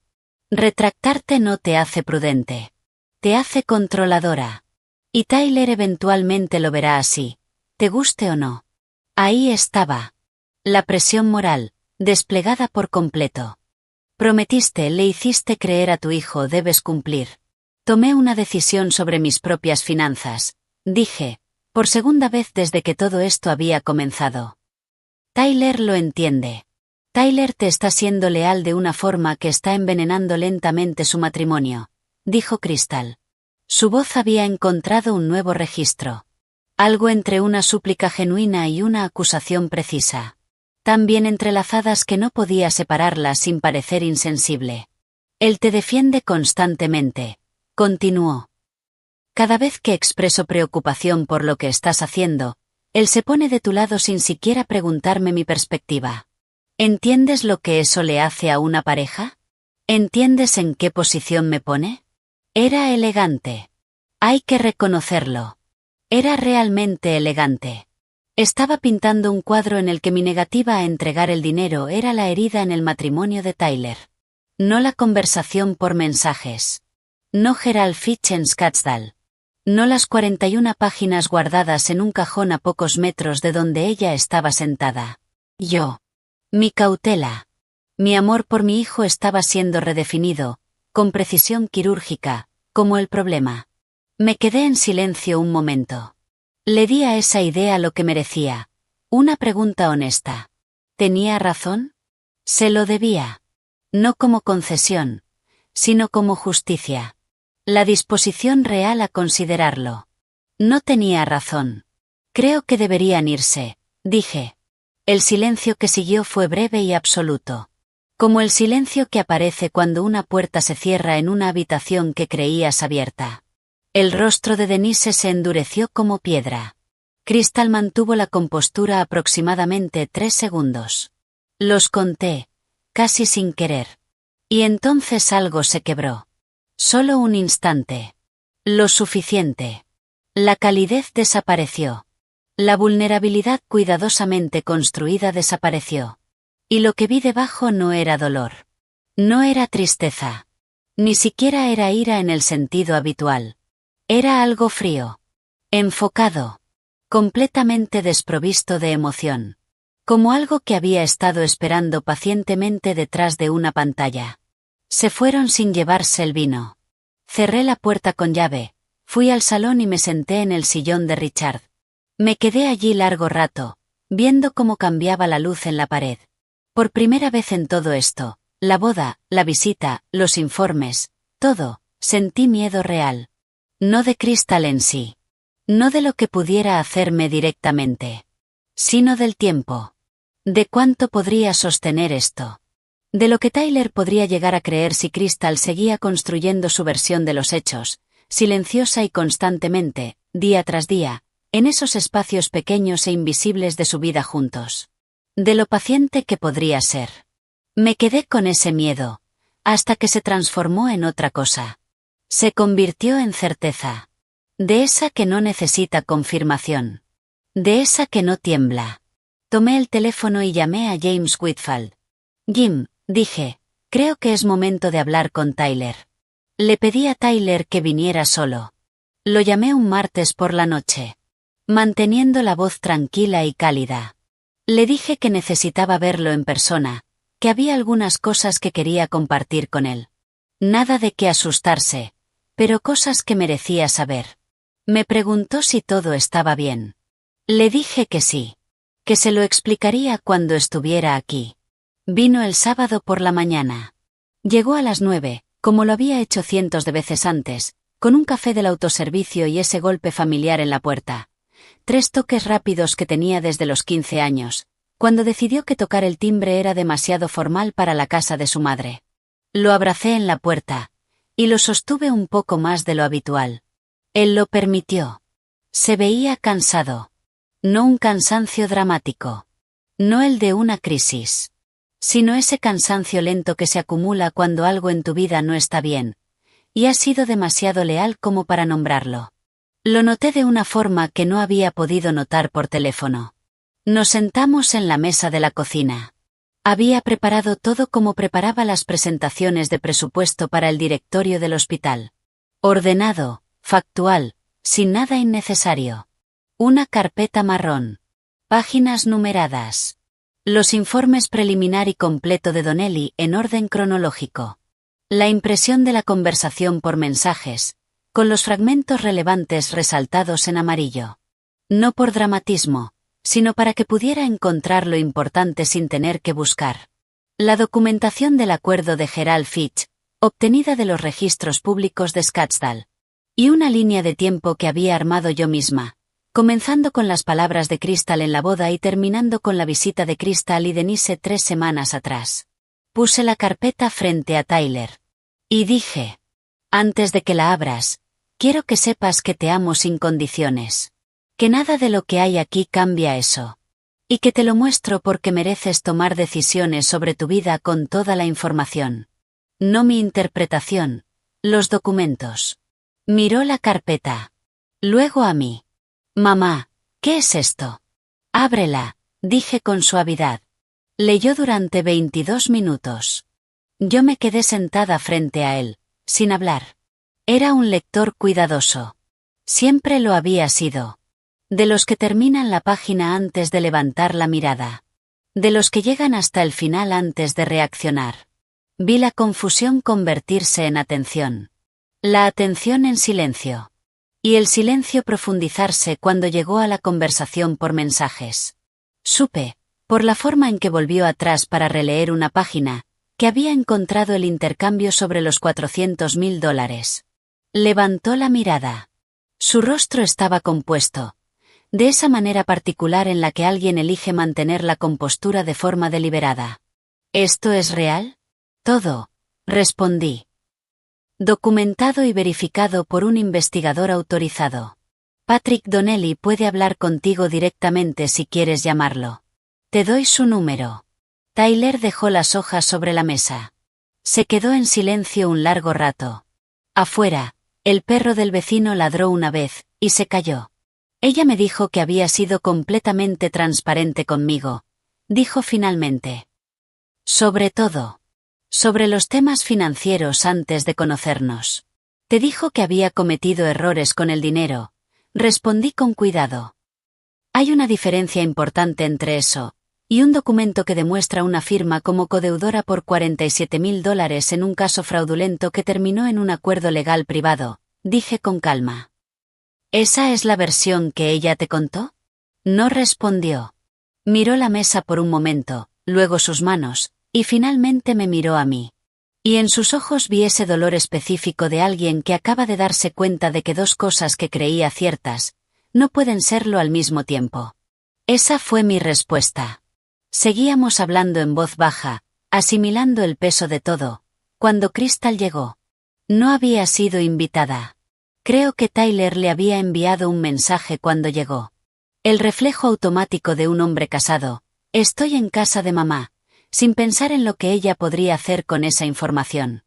Retractarte no te hace prudente. Te hace controladora. Y Tyler eventualmente lo verá así, te guste o no. Ahí estaba. La presión moral, desplegada por completo. Prometiste, le hiciste creer a tu hijo, debes cumplir. Tomé una decisión sobre mis propias finanzas, dije, por segunda vez desde que todo esto había comenzado. Tyler lo entiende. Tyler te está siendo leal de una forma que está envenenando lentamente su matrimonio, dijo Crystal. Su voz había encontrado un nuevo registro. Algo entre una súplica genuina y una acusación precisa. Tan bien entrelazadas que no podía separarlas sin parecer insensible. Él te defiende constantemente, continuó. Cada vez que expreso preocupación por lo que estás haciendo, él se pone de tu lado sin siquiera preguntarme mi perspectiva. ¿Entiendes lo que eso le hace a una pareja? ¿Entiendes en qué posición me pone? Era elegante. Hay que reconocerlo. Era realmente elegante. Estaba pintando un cuadro en el que mi negativa a entregar el dinero era la herida en el matrimonio de Tyler. No la conversación por mensajes. No Gerald Fitch en Scottsdale. No las 41 páginas guardadas en un cajón a pocos metros de donde ella estaba sentada. Yo. Mi cautela. Mi amor por mi hijo estaba siendo redefinido, con precisión quirúrgica, como el problema. Me quedé en silencio un momento. Le di a esa idea lo que merecía. Una pregunta honesta. ¿Tenía razón? Se lo debía. No como concesión, sino como justicia. La disposición real a considerarlo. No tenía razón. Creo que deberían irse, dije. El silencio que siguió fue breve y absoluto. Como el silencio que aparece cuando una puerta se cierra en una habitación que creías abierta. El rostro de Denise se endureció como piedra. Crystal mantuvo la compostura aproximadamente 3 segundos. Los conté, casi sin querer. Y entonces algo se quebró. Solo un instante. Lo suficiente. La calidez desapareció. La vulnerabilidad cuidadosamente construida desapareció. Y lo que vi debajo no era dolor. No era tristeza. Ni siquiera era ira en el sentido habitual. Era algo frío. Enfocado. Completamente desprovisto de emoción. Como algo que había estado esperando pacientemente detrás de una pantalla. Se fueron sin llevarse el vino. Cerré la puerta con llave, fui al salón y me senté en el sillón de Richard. Me quedé allí largo rato, viendo cómo cambiaba la luz en la pared. Por primera vez en todo esto, la boda, la visita, los informes, todo, sentí miedo real. No de Crystal en sí. No de lo que pudiera hacerme directamente. Sino del tiempo. De cuánto podría sostener esto. De lo que Tyler podría llegar a creer si Crystal seguía construyendo su versión de los hechos, silenciosa y constantemente, día tras día, en esos espacios pequeños e invisibles de su vida juntos. De lo paciente que podría ser. Me quedé con ese miedo, hasta que se transformó en otra cosa. Se convirtió en certeza. De esa que no necesita confirmación. De esa que no tiembla. Tomé el teléfono y llamé a James Whitfield. Jim, dije, creo que es momento de hablar con Tyler. Le pedí a Tyler que viniera solo. Lo llamé un martes por la noche. Manteniendo la voz tranquila y cálida. Le dije que necesitaba verlo en persona, que había algunas cosas que quería compartir con él. Nada de qué asustarse, pero cosas que merecía saber. Me preguntó si todo estaba bien. Le dije que sí. Que se lo explicaría cuando estuviera aquí. Vino el sábado por la mañana. Llegó a las 9, como lo había hecho cientos de veces antes, con un café del autoservicio y ese golpe familiar en la puerta. 3 toques rápidos que tenía desde los 15 años, cuando decidió que tocar el timbre era demasiado formal para la casa de su madre. Lo abracé en la puerta, y lo sostuve un poco más de lo habitual. Él lo permitió. Se veía cansado. No un cansancio dramático. No el de una crisis. Sino ese cansancio lento que se acumula cuando algo en tu vida no está bien, y has sido demasiado leal como para nombrarlo. Lo noté de una forma que no había podido notar por teléfono. Nos sentamos en la mesa de la cocina. Había preparado todo como preparaba las presentaciones de presupuesto para el directorio del hospital. Ordenado, factual, sin nada innecesario. Una carpeta marrón. Páginas numeradas. Los informes preliminar y completo de Donnelly en orden cronológico. La impresión de la conversación por mensajes, con los fragmentos relevantes resaltados en amarillo. No por dramatismo, sino para que pudiera encontrar lo importante sin tener que buscar. La documentación del acuerdo de Gerald Fitch, obtenida de los registros públicos de Scottsdale. Y una línea de tiempo que había armado yo misma, comenzando con las palabras de Crystal en la boda y terminando con la visita de Crystal y Denise 3 semanas atrás. Puse la carpeta frente a Tyler. Y dije: antes de que la abras, quiero que sepas que te amo sin condiciones. Que nada de lo que hay aquí cambia eso. Y que te lo muestro porque mereces tomar decisiones sobre tu vida con toda la información. No mi interpretación, los documentos. Miró la carpeta. Luego a mí. Mamá, ¿qué es esto? Ábrela, dije con suavidad. Leyó durante 22 minutos. Yo me quedé sentada frente a él, sin hablar. Era un lector cuidadoso. Siempre lo había sido. De los que terminan la página antes de levantar la mirada. De los que llegan hasta el final antes de reaccionar. Vi la confusión convertirse en atención. La atención en silencio. Y el silencio profundizarse cuando llegó a la conversación por mensajes. Supe, por la forma en que volvió atrás para releer una página, que había encontrado el intercambio sobre los $400,000. Levantó la mirada. Su rostro estaba compuesto. De esa manera particular en la que alguien elige mantener la compostura de forma deliberada. ¿Esto es real? Todo, respondí. Documentado y verificado por un investigador autorizado. Patrick Donnelly puede hablar contigo directamente si quieres llamarlo. Te doy su número. Tyler dejó las hojas sobre la mesa. Se quedó en silencio un largo rato. Afuera, el perro del vecino ladró una vez, y se calló. Ella me dijo que había sido completamente transparente conmigo, dijo finalmente. Sobre todo. Sobre los temas financieros antes de conocernos. Te dijo que había cometido errores con el dinero, respondí con cuidado. Hay una diferencia importante entre eso, y un documento que demuestra una firma como codeudora por $47,000 en un caso fraudulento que terminó en un acuerdo legal privado, dije con calma. ¿Esa es la versión que ella te contó? No respondió. Miró la mesa por un momento, luego sus manos, y finalmente me miró a mí. Y en sus ojos vi ese dolor específico de alguien que acaba de darse cuenta de que dos cosas que creía ciertas, no pueden serlo al mismo tiempo. Esa fue mi respuesta. Seguíamos hablando en voz baja, asimilando el peso de todo, cuando Crystal llegó. No había sido invitada. Creo que Tyler le había enviado un mensaje cuando llegó. El reflejo automático de un hombre casado. Estoy en casa de mamá, sin pensar en lo que ella podría hacer con esa información.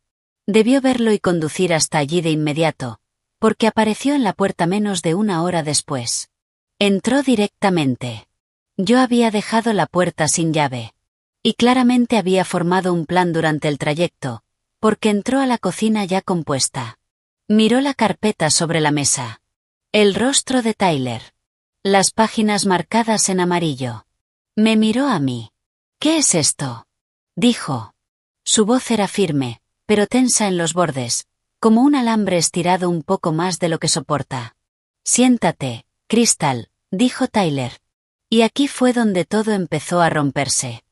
Debió verlo y conducir hasta allí de inmediato, porque apareció en la puerta menos de una hora después. Entró directamente. Yo había dejado la puerta sin llave. Y claramente había formado un plan durante el trayecto, porque entró a la cocina ya compuesta. Miró la carpeta sobre la mesa. El rostro de Tyler. Las páginas marcadas en amarillo. Me miró a mí. ¿Qué es esto? Dijo. Su voz era firme, pero tensa en los bordes, como un alambre estirado un poco más de lo que soporta. Siéntate, Crystal, dijo Tyler. Y aquí fue donde todo empezó a romperse.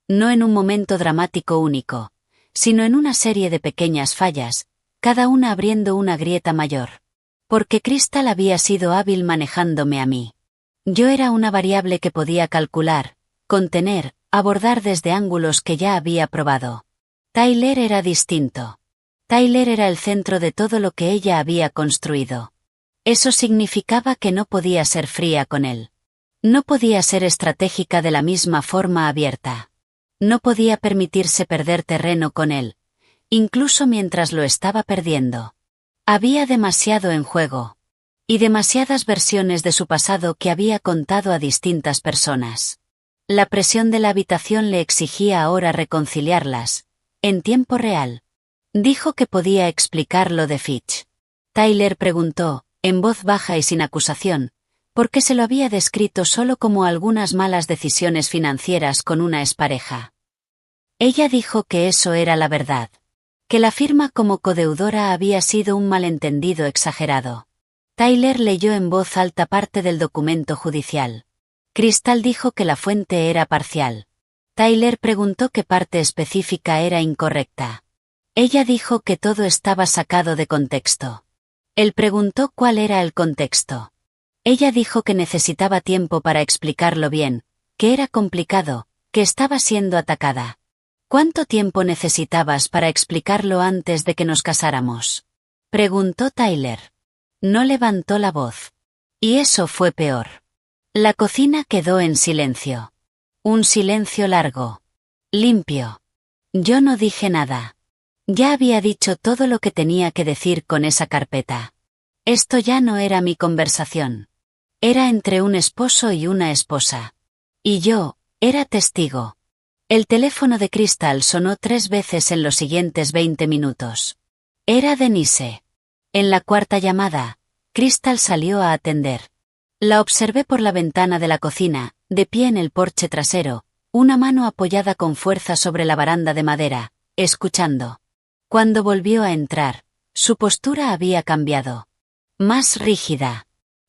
No en un momento dramático único, sino en una serie de pequeñas fallas, cada una abriendo una grieta mayor. Porque Crystal había sido hábil manejándome a mí. Yo era una variable que podía calcular, contener, abordar desde ángulos que ya había probado. Tyler era distinto. Tyler era el centro de todo lo que ella había construido. Eso significaba que no podía ser fría con él. No podía ser estratégica de la misma forma abierta. No podía permitirse perder terreno con él, incluso mientras lo estaba perdiendo. Había demasiado en juego. Y demasiadas versiones de su pasado que había contado a distintas personas. La presión de la habitación le exigía ahora reconciliarlas, en tiempo real. Dijo que podía explicar lo de Fitch. Tyler preguntó, en voz baja y sin acusación, porque se lo había descrito solo como algunas malas decisiones financieras con una expareja. Ella dijo que eso era la verdad, que la firma como codeudora había sido un malentendido exagerado. Tyler leyó en voz alta parte del documento judicial. Crystal dijo que la fuente era parcial. Tyler preguntó qué parte específica era incorrecta. Ella dijo que todo estaba sacado de contexto. Él preguntó cuál era el contexto. Ella dijo que necesitaba tiempo para explicarlo bien, que era complicado, que estaba siendo atacada. ¿Cuánto tiempo necesitabas para explicarlo antes de que nos casáramos? Preguntó Tyler. No levantó la voz. Y eso fue peor. La cocina quedó en silencio. Un silencio largo. Limpio. Yo no dije nada. Ya había dicho todo lo que tenía que decir con esa carpeta. Esto ya no era mi conversación. Era entre un esposo y una esposa. Y yo, era testigo. El teléfono de Crystal sonó 3 veces en los siguientes 20 minutos. Era Denise. En la cuarta llamada, Crystal salió a atender. La observé por la ventana de la cocina, de pie en el porche trasero, una mano apoyada con fuerza sobre la baranda de madera, escuchando. Cuando volvió a entrar, su postura había cambiado. Más rígida.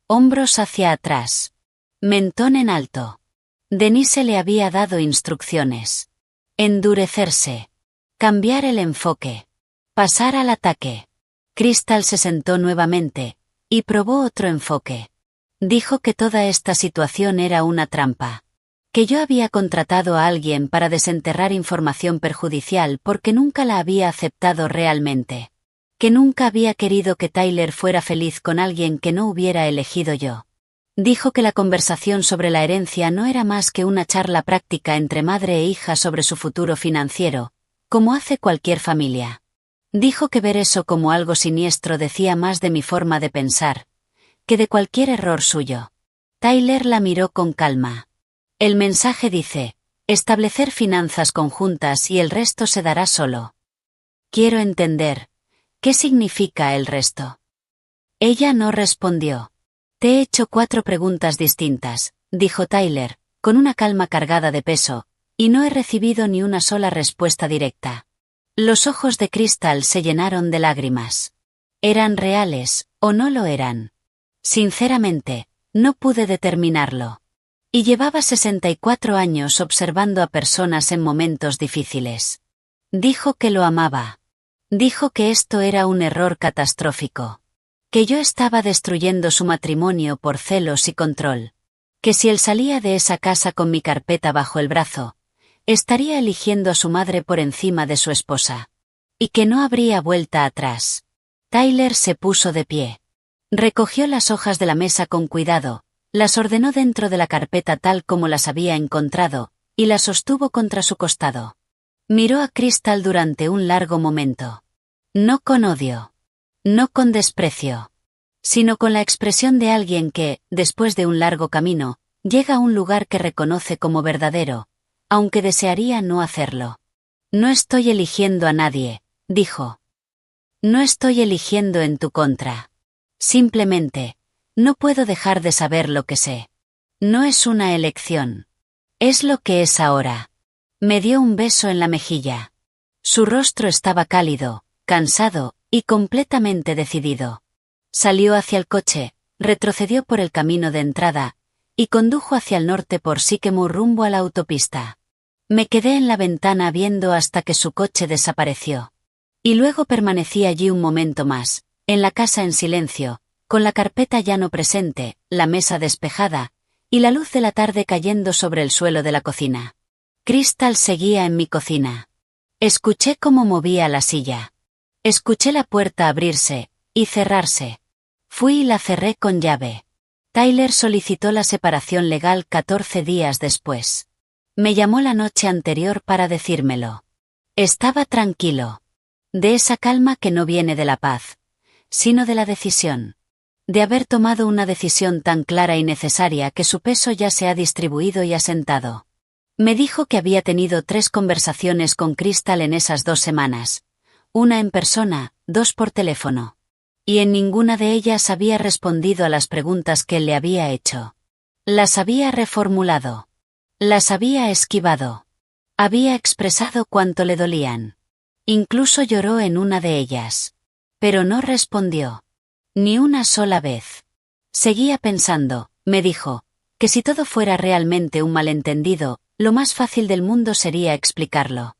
Hombros hacia atrás. Mentón en alto. Denise le había dado instrucciones. Endurecerse. Cambiar el enfoque. Pasar al ataque. Crystal se sentó nuevamente, y probó otro enfoque. Dijo que toda esta situación era una trampa. Que yo había contratado a alguien para desenterrar información perjudicial porque nunca la había aceptado realmente. Que nunca había querido que Tyler fuera feliz con alguien que no hubiera elegido yo. Dijo que la conversación sobre la herencia no era más que una charla práctica entre madre e hija sobre su futuro financiero, como hace cualquier familia. Dijo que ver eso como algo siniestro decía más de mi forma de pensar, que de cualquier error suyo. Tyler la miró con calma. El mensaje dice, establecer finanzas conjuntas y el resto se dará solo. Quiero entender, ¿qué significa el resto? Ella no respondió. Te he hecho 4 preguntas distintas, dijo Tyler, con una calma cargada de peso, y no he recibido ni una sola respuesta directa. Los ojos de Crystal se llenaron de lágrimas. ¿Eran reales, o no lo eran? Sinceramente, no pude determinarlo. Y llevaba 64 años observando a personas en momentos difíciles. Dijo que lo amaba. Dijo que esto era un error catastrófico. Que yo estaba destruyendo su matrimonio por celos y control. Que si él salía de esa casa con mi carpeta bajo el brazo, estaría eligiendo a su madre por encima de su esposa. Y que no habría vuelta atrás. Tyler se puso de pie. Recogió las hojas de la mesa con cuidado, las ordenó dentro de la carpeta tal como las había encontrado, y las sostuvo contra su costado. Miró a Crystal durante un largo momento. No con odio. No con desprecio. Sino con la expresión de alguien que, después de un largo camino, llega a un lugar que reconoce como verdadero, aunque desearía no hacerlo. No estoy eligiendo a nadie, dijo. No estoy eligiendo en tu contra. Simplemente, no puedo dejar de saber lo que sé. No es una elección. Es lo que es ahora. Me dio un beso en la mejilla. Su rostro estaba cálido, cansado, y completamente decidido. Salió hacia el coche, retrocedió por el camino de entrada, y condujo hacia el norte por Sycamore rumbo a la autopista. Me quedé en la ventana viendo hasta que su coche desapareció. Y luego permanecí allí un momento más, en la casa en silencio, con la carpeta ya no presente, la mesa despejada, y la luz de la tarde cayendo sobre el suelo de la cocina. Crystal seguía en mi cocina. Escuché cómo movía la silla. Escuché la puerta abrirse y cerrarse. Fui y la cerré con llave. Tyler solicitó la separación legal 14 días después. Me llamó la noche anterior para decírmelo. Estaba tranquilo. De esa calma que no viene de la paz, sino de la decisión. De haber tomado una decisión tan clara y necesaria que su peso ya se ha distribuido y asentado. Me dijo que había tenido 3 conversaciones con Crystal en esas 2 semanas. Una en persona, 2 por teléfono. Y en ninguna de ellas había respondido a las preguntas que él le había hecho. Las había reformulado. Las había esquivado. Había expresado cuánto le dolían. Incluso lloró en una de ellas. Pero no respondió. Ni una sola vez. Seguía pensando, me dijo, que si todo fuera realmente un malentendido, lo más fácil del mundo sería explicarlo.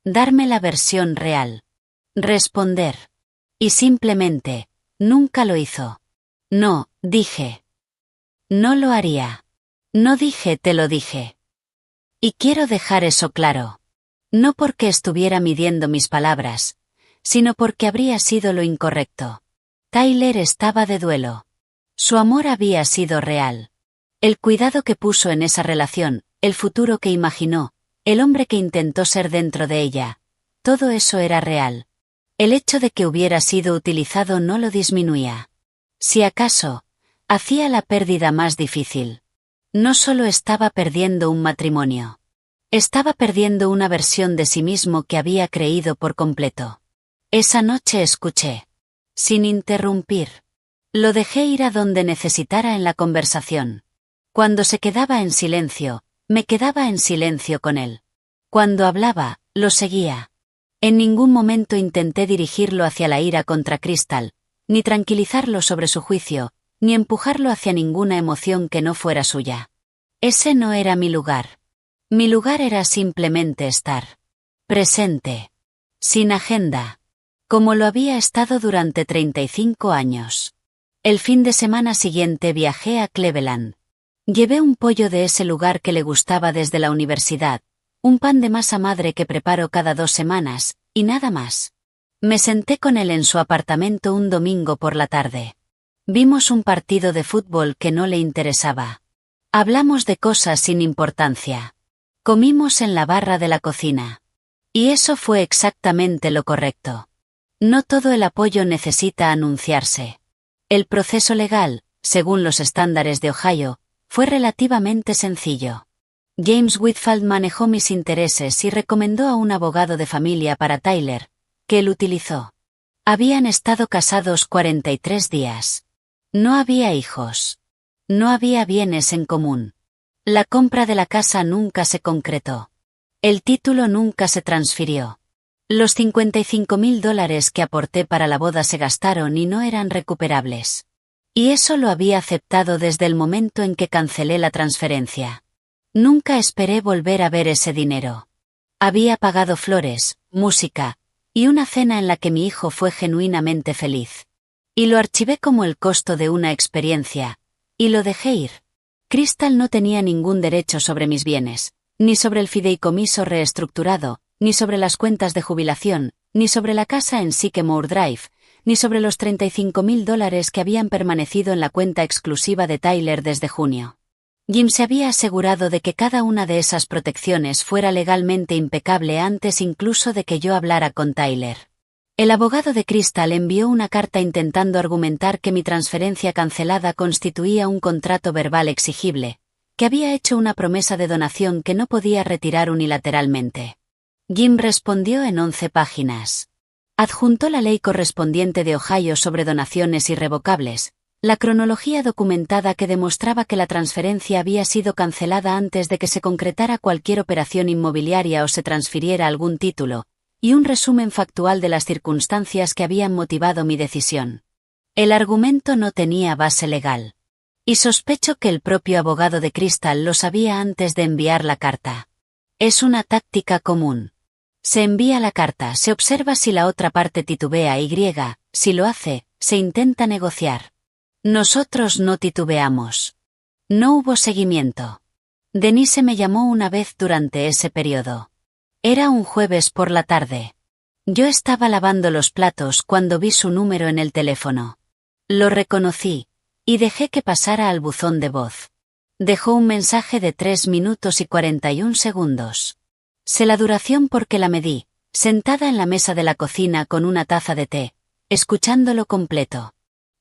Darme la versión real. Responder. Y simplemente, nunca lo hizo. No, dije. No lo haría. No dije, te lo dije. Y quiero dejar eso claro. No porque estuviera midiendo mis palabras, sino porque habría sido lo incorrecto. Tyler estaba de duelo. Su amor había sido real. El cuidado que puso en esa relación, el futuro que imaginó, el hombre que intentó ser dentro de ella, todo eso era real. El hecho de que hubiera sido utilizado no lo disminuía. Si acaso, hacía la pérdida más difícil. No solo estaba perdiendo un matrimonio. Estaba perdiendo una versión de sí mismo que había creído por completo. Esa noche escuché. Sin interrumpir. Lo dejé ir a donde necesitara en la conversación. Cuando se quedaba en silencio, me quedaba en silencio con él. Cuando hablaba, lo seguía. En ningún momento intenté dirigirlo hacia la ira contra Crystal, ni tranquilizarlo sobre su juicio, ni empujarlo hacia ninguna emoción que no fuera suya. Ese no era mi lugar. Mi lugar era simplemente estar. Presente. Sin agenda. Como lo había estado durante 35 años. El fin de semana siguiente viajé a Cleveland. Llevé un pollo de ese lugar que le gustaba desde la universidad, un pan de masa madre que preparo cada 2 semanas, y nada más. Me senté con él en su apartamento un domingo por la tarde. Vimos un partido de fútbol que no le interesaba. Hablamos de cosas sin importancia. Comimos en la barra de la cocina. Y eso fue exactamente lo correcto. No todo el apoyo necesita anunciarse. El proceso legal, según los estándares de Ohio, fue relativamente sencillo. James Whitfield manejó mis intereses y recomendó a un abogado de familia para Tyler, que él utilizó. Habían estado casados 43 días. No había hijos. No había bienes en común. La compra de la casa nunca se concretó. El título nunca se transfirió. Los $55,000 que aporté para la boda se gastaron y no eran recuperables. Y eso lo había aceptado desde el momento en que cancelé la transferencia. Nunca esperé volver a ver ese dinero. Había pagado flores, música, y una cena en la que mi hijo fue genuinamente feliz. Y lo archivé como el costo de una experiencia, y lo dejé ir. Crystal no tenía ningún derecho sobre mis bienes, ni sobre el fideicomiso reestructurado, ni sobre las cuentas de jubilación, ni sobre la casa en Sycamore Drive, ni sobre los $35,000 que habían permanecido en la cuenta exclusiva de Tyler desde junio. Jim se había asegurado de que cada una de esas protecciones fuera legalmente impecable antes incluso de que yo hablara con Tyler. El abogado de Crystal envió una carta intentando argumentar que mi transferencia cancelada constituía un contrato verbal exigible, que había hecho una promesa de donación que no podía retirar unilateralmente. Jim respondió en 11 páginas. Adjuntó la ley correspondiente de Ohio sobre donaciones irrevocables, la cronología documentada que demostraba que la transferencia había sido cancelada antes de que se concretara cualquier operación inmobiliaria o se transfiriera algún título, y un resumen factual de las circunstancias que habían motivado mi decisión. El argumento no tenía base legal. Y sospecho que el propio abogado de Crystal lo sabía antes de enviar la carta. Es una táctica común. Se envía la carta, se observa si la otra parte titubea y, si lo hace, se intenta negociar. Nosotros no titubeamos. No hubo seguimiento. Denise me llamó una vez durante ese periodo. Era un jueves por la tarde. Yo estaba lavando los platos cuando vi su número en el teléfono. Lo reconocí, y dejé que pasara al buzón de voz. Dejó un mensaje de 3 minutos y 41 segundos. Sé la duración porque la medí, sentada en la mesa de la cocina con una taza de té, escuchándolo completo.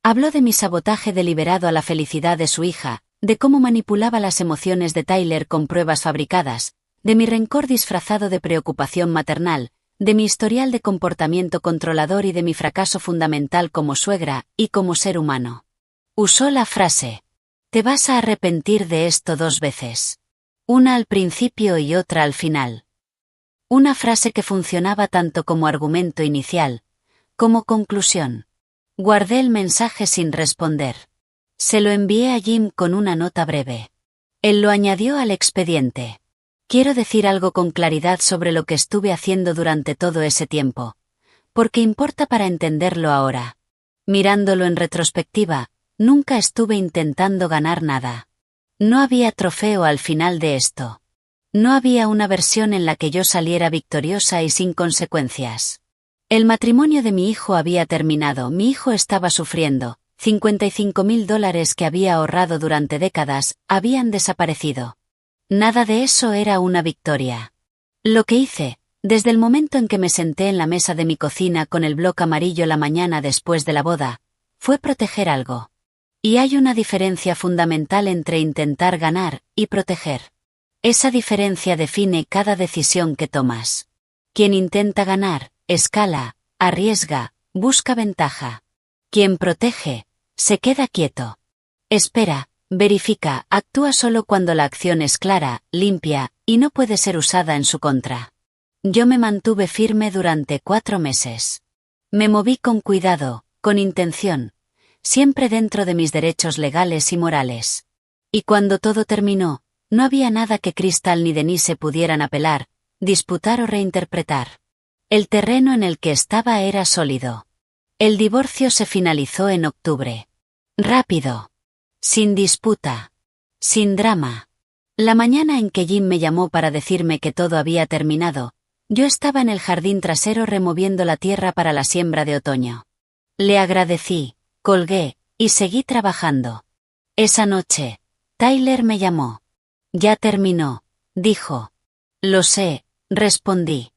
Habló de mi sabotaje deliberado a la felicidad de su hija, de cómo manipulaba las emociones de Tyler con pruebas fabricadas, de mi rencor disfrazado de preocupación maternal, de mi historial de comportamiento controlador y de mi fracaso fundamental como suegra y como ser humano. Usó la frase: te vas a arrepentir de esto 2 veces. Una al principio y otra al final. Una frase que funcionaba tanto como argumento inicial, como conclusión. Guardé el mensaje sin responder. Se lo envié a Jim con una nota breve. Él lo añadió al expediente. Quiero decir algo con claridad sobre lo que estuve haciendo durante todo ese tiempo, porque importa para entenderlo ahora. Mirándolo en retrospectiva, nunca estuve intentando ganar nada. No había trofeo al final de esto. No había una versión en la que yo saliera victoriosa y sin consecuencias. El matrimonio de mi hijo había terminado, mi hijo estaba sufriendo, $55,000 que había ahorrado durante décadas, habían desaparecido. Nada de eso era una victoria. Lo que hice, desde el momento en que me senté en la mesa de mi cocina con el bloc amarillo la mañana después de la boda, fue proteger algo. Y hay una diferencia fundamental entre intentar ganar y proteger. Esa diferencia define cada decisión que tomas. Quien intenta ganar, escala, arriesga, busca ventaja. Quien protege, se queda quieto. Espera, verifica, actúa solo cuando la acción es clara, limpia, y no puede ser usada en su contra. Yo me mantuve firme durante 4 meses. Me moví con cuidado, con intención, siempre dentro de mis derechos legales y morales. Y cuando todo terminó, no había nada que Crystal ni Denise pudieran apelar, disputar o reinterpretar. El terreno en el que estaba era sólido. El divorcio se finalizó en octubre. Rápido. Sin disputa. Sin drama. La mañana en que Jim me llamó para decirme que todo había terminado, yo estaba en el jardín trasero removiendo la tierra para la siembra de otoño. Le agradecí, colgué, y seguí trabajando. Esa noche, Tyler me llamó. Ya terminó, dijo. Lo sé, respondí.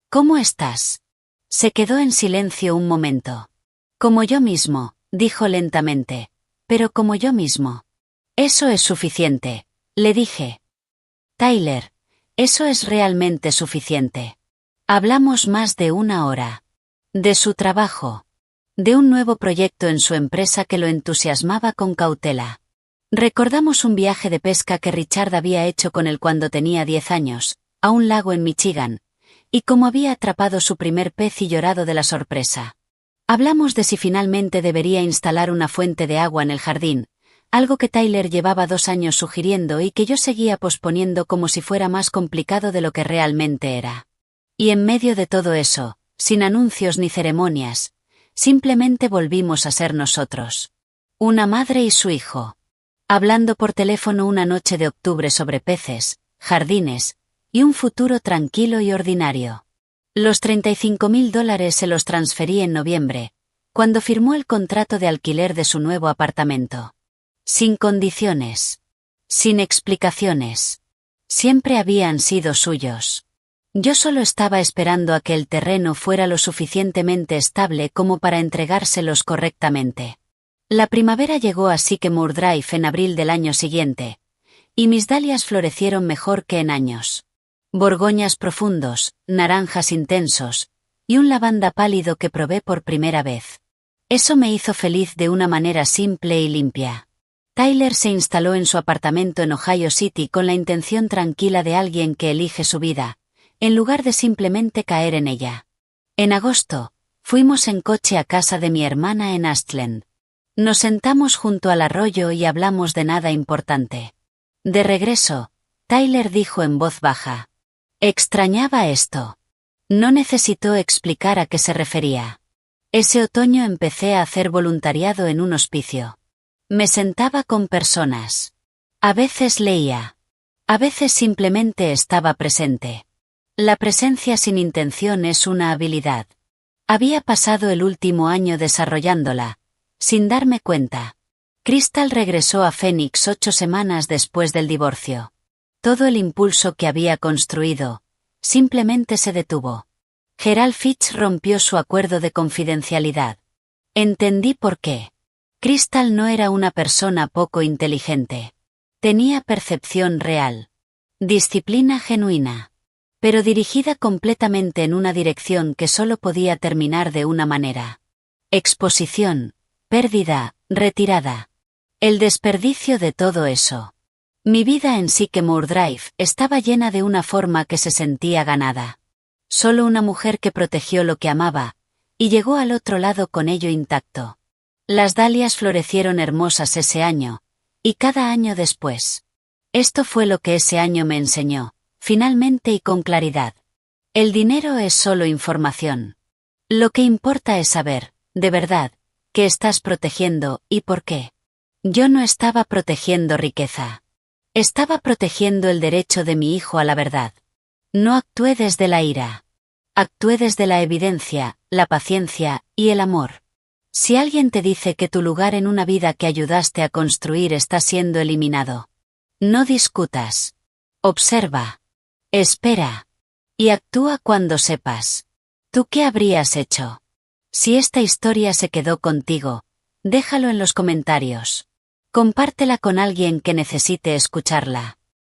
¿Cómo estás? Se quedó en silencio un momento. Como yo mismo, dijo lentamente. Pero como yo mismo. Eso es suficiente, le dije. Tyler, eso es realmente suficiente. Hablamos más de 1 hora. De su trabajo. De un nuevo proyecto en su empresa que lo entusiasmaba con cautela. Recordamos un viaje de pesca que Richard había hecho con él cuando tenía 10 años, a un lago en Michigan, y cómo había atrapado su primer pez y llorado de la sorpresa. Hablamos de si finalmente debería instalar una fuente de agua en el jardín, algo que Tyler llevaba 2 años sugiriendo y que yo seguía posponiendo como si fuera más complicado de lo que realmente era. Y en medio de todo eso, sin anuncios ni ceremonias, simplemente volvimos a ser nosotros. Una madre y su hijo. Hablando por teléfono una noche de octubre sobre peces, jardines, y un futuro tranquilo y ordinario. Los $35,000 se los transferí en noviembre, cuando firmó el contrato de alquiler de su nuevo apartamento. Sin condiciones. Sin explicaciones. Siempre habían sido suyos. Yo solo estaba esperando a que el terreno fuera lo suficientemente estable como para entregárselos correctamente. La primavera llegó a Sycamore Drive en abril del año siguiente, y mis dalias florecieron mejor que en años. Borgoñas profundos, naranjas intensos, y un lavanda pálido que probé por primera vez. Eso me hizo feliz de una manera simple y limpia. Tyler se instaló en su apartamento en Ohio City con la intención tranquila de alguien que elige su vida, en lugar de simplemente caer en ella. En agosto, fuimos en coche a casa de mi hermana en Ashland. Nos sentamos junto al arroyo y hablamos de nada importante. De regreso, Tyler dijo en voz baja. Extrañaba esto. No necesitó explicar a qué se refería. Ese otoño empecé a hacer voluntariado en un hospicio. Me sentaba con personas. A veces leía. A veces simplemente estaba presente. La presencia sin intención es una habilidad. Había pasado el último año desarrollándola, sin darme cuenta. Crystal regresó a Phoenix 8 semanas después del divorcio. Todo el impulso que había construido, simplemente se detuvo. Gerald Fitch rompió su acuerdo de confidencialidad. Entendí por qué. Crystal no era una persona poco inteligente. Tenía percepción real. Disciplina genuina. pero dirigida completamente en una dirección que solo podía terminar de una manera. Exposición, pérdida, retirada. El desperdicio de todo eso. Mi vida en Sycamore Drive estaba llena de una forma que se sentía ganada. Solo una mujer que protegió lo que amaba, y llegó al otro lado con ello intacto. Las dalias florecieron hermosas ese año, y cada año después. Esto fue lo que ese año me enseñó, finalmente y con claridad. El dinero es solo información. Lo que importa es saber, de verdad, qué estás protegiendo y por qué. Yo no estaba protegiendo riqueza. Estaba protegiendo el derecho de mi hijo a la verdad. No actué desde la ira. Actué desde la evidencia, la paciencia y el amor. Si alguien te dice que tu lugar en una vida que ayudaste a construir está siendo eliminado, no discutas. Observa. Espera. Y actúa cuando sepas. ¿Tú qué habrías hecho? Si esta historia se quedó contigo, déjalo en los comentarios. Compártela con alguien que necesite escucharla.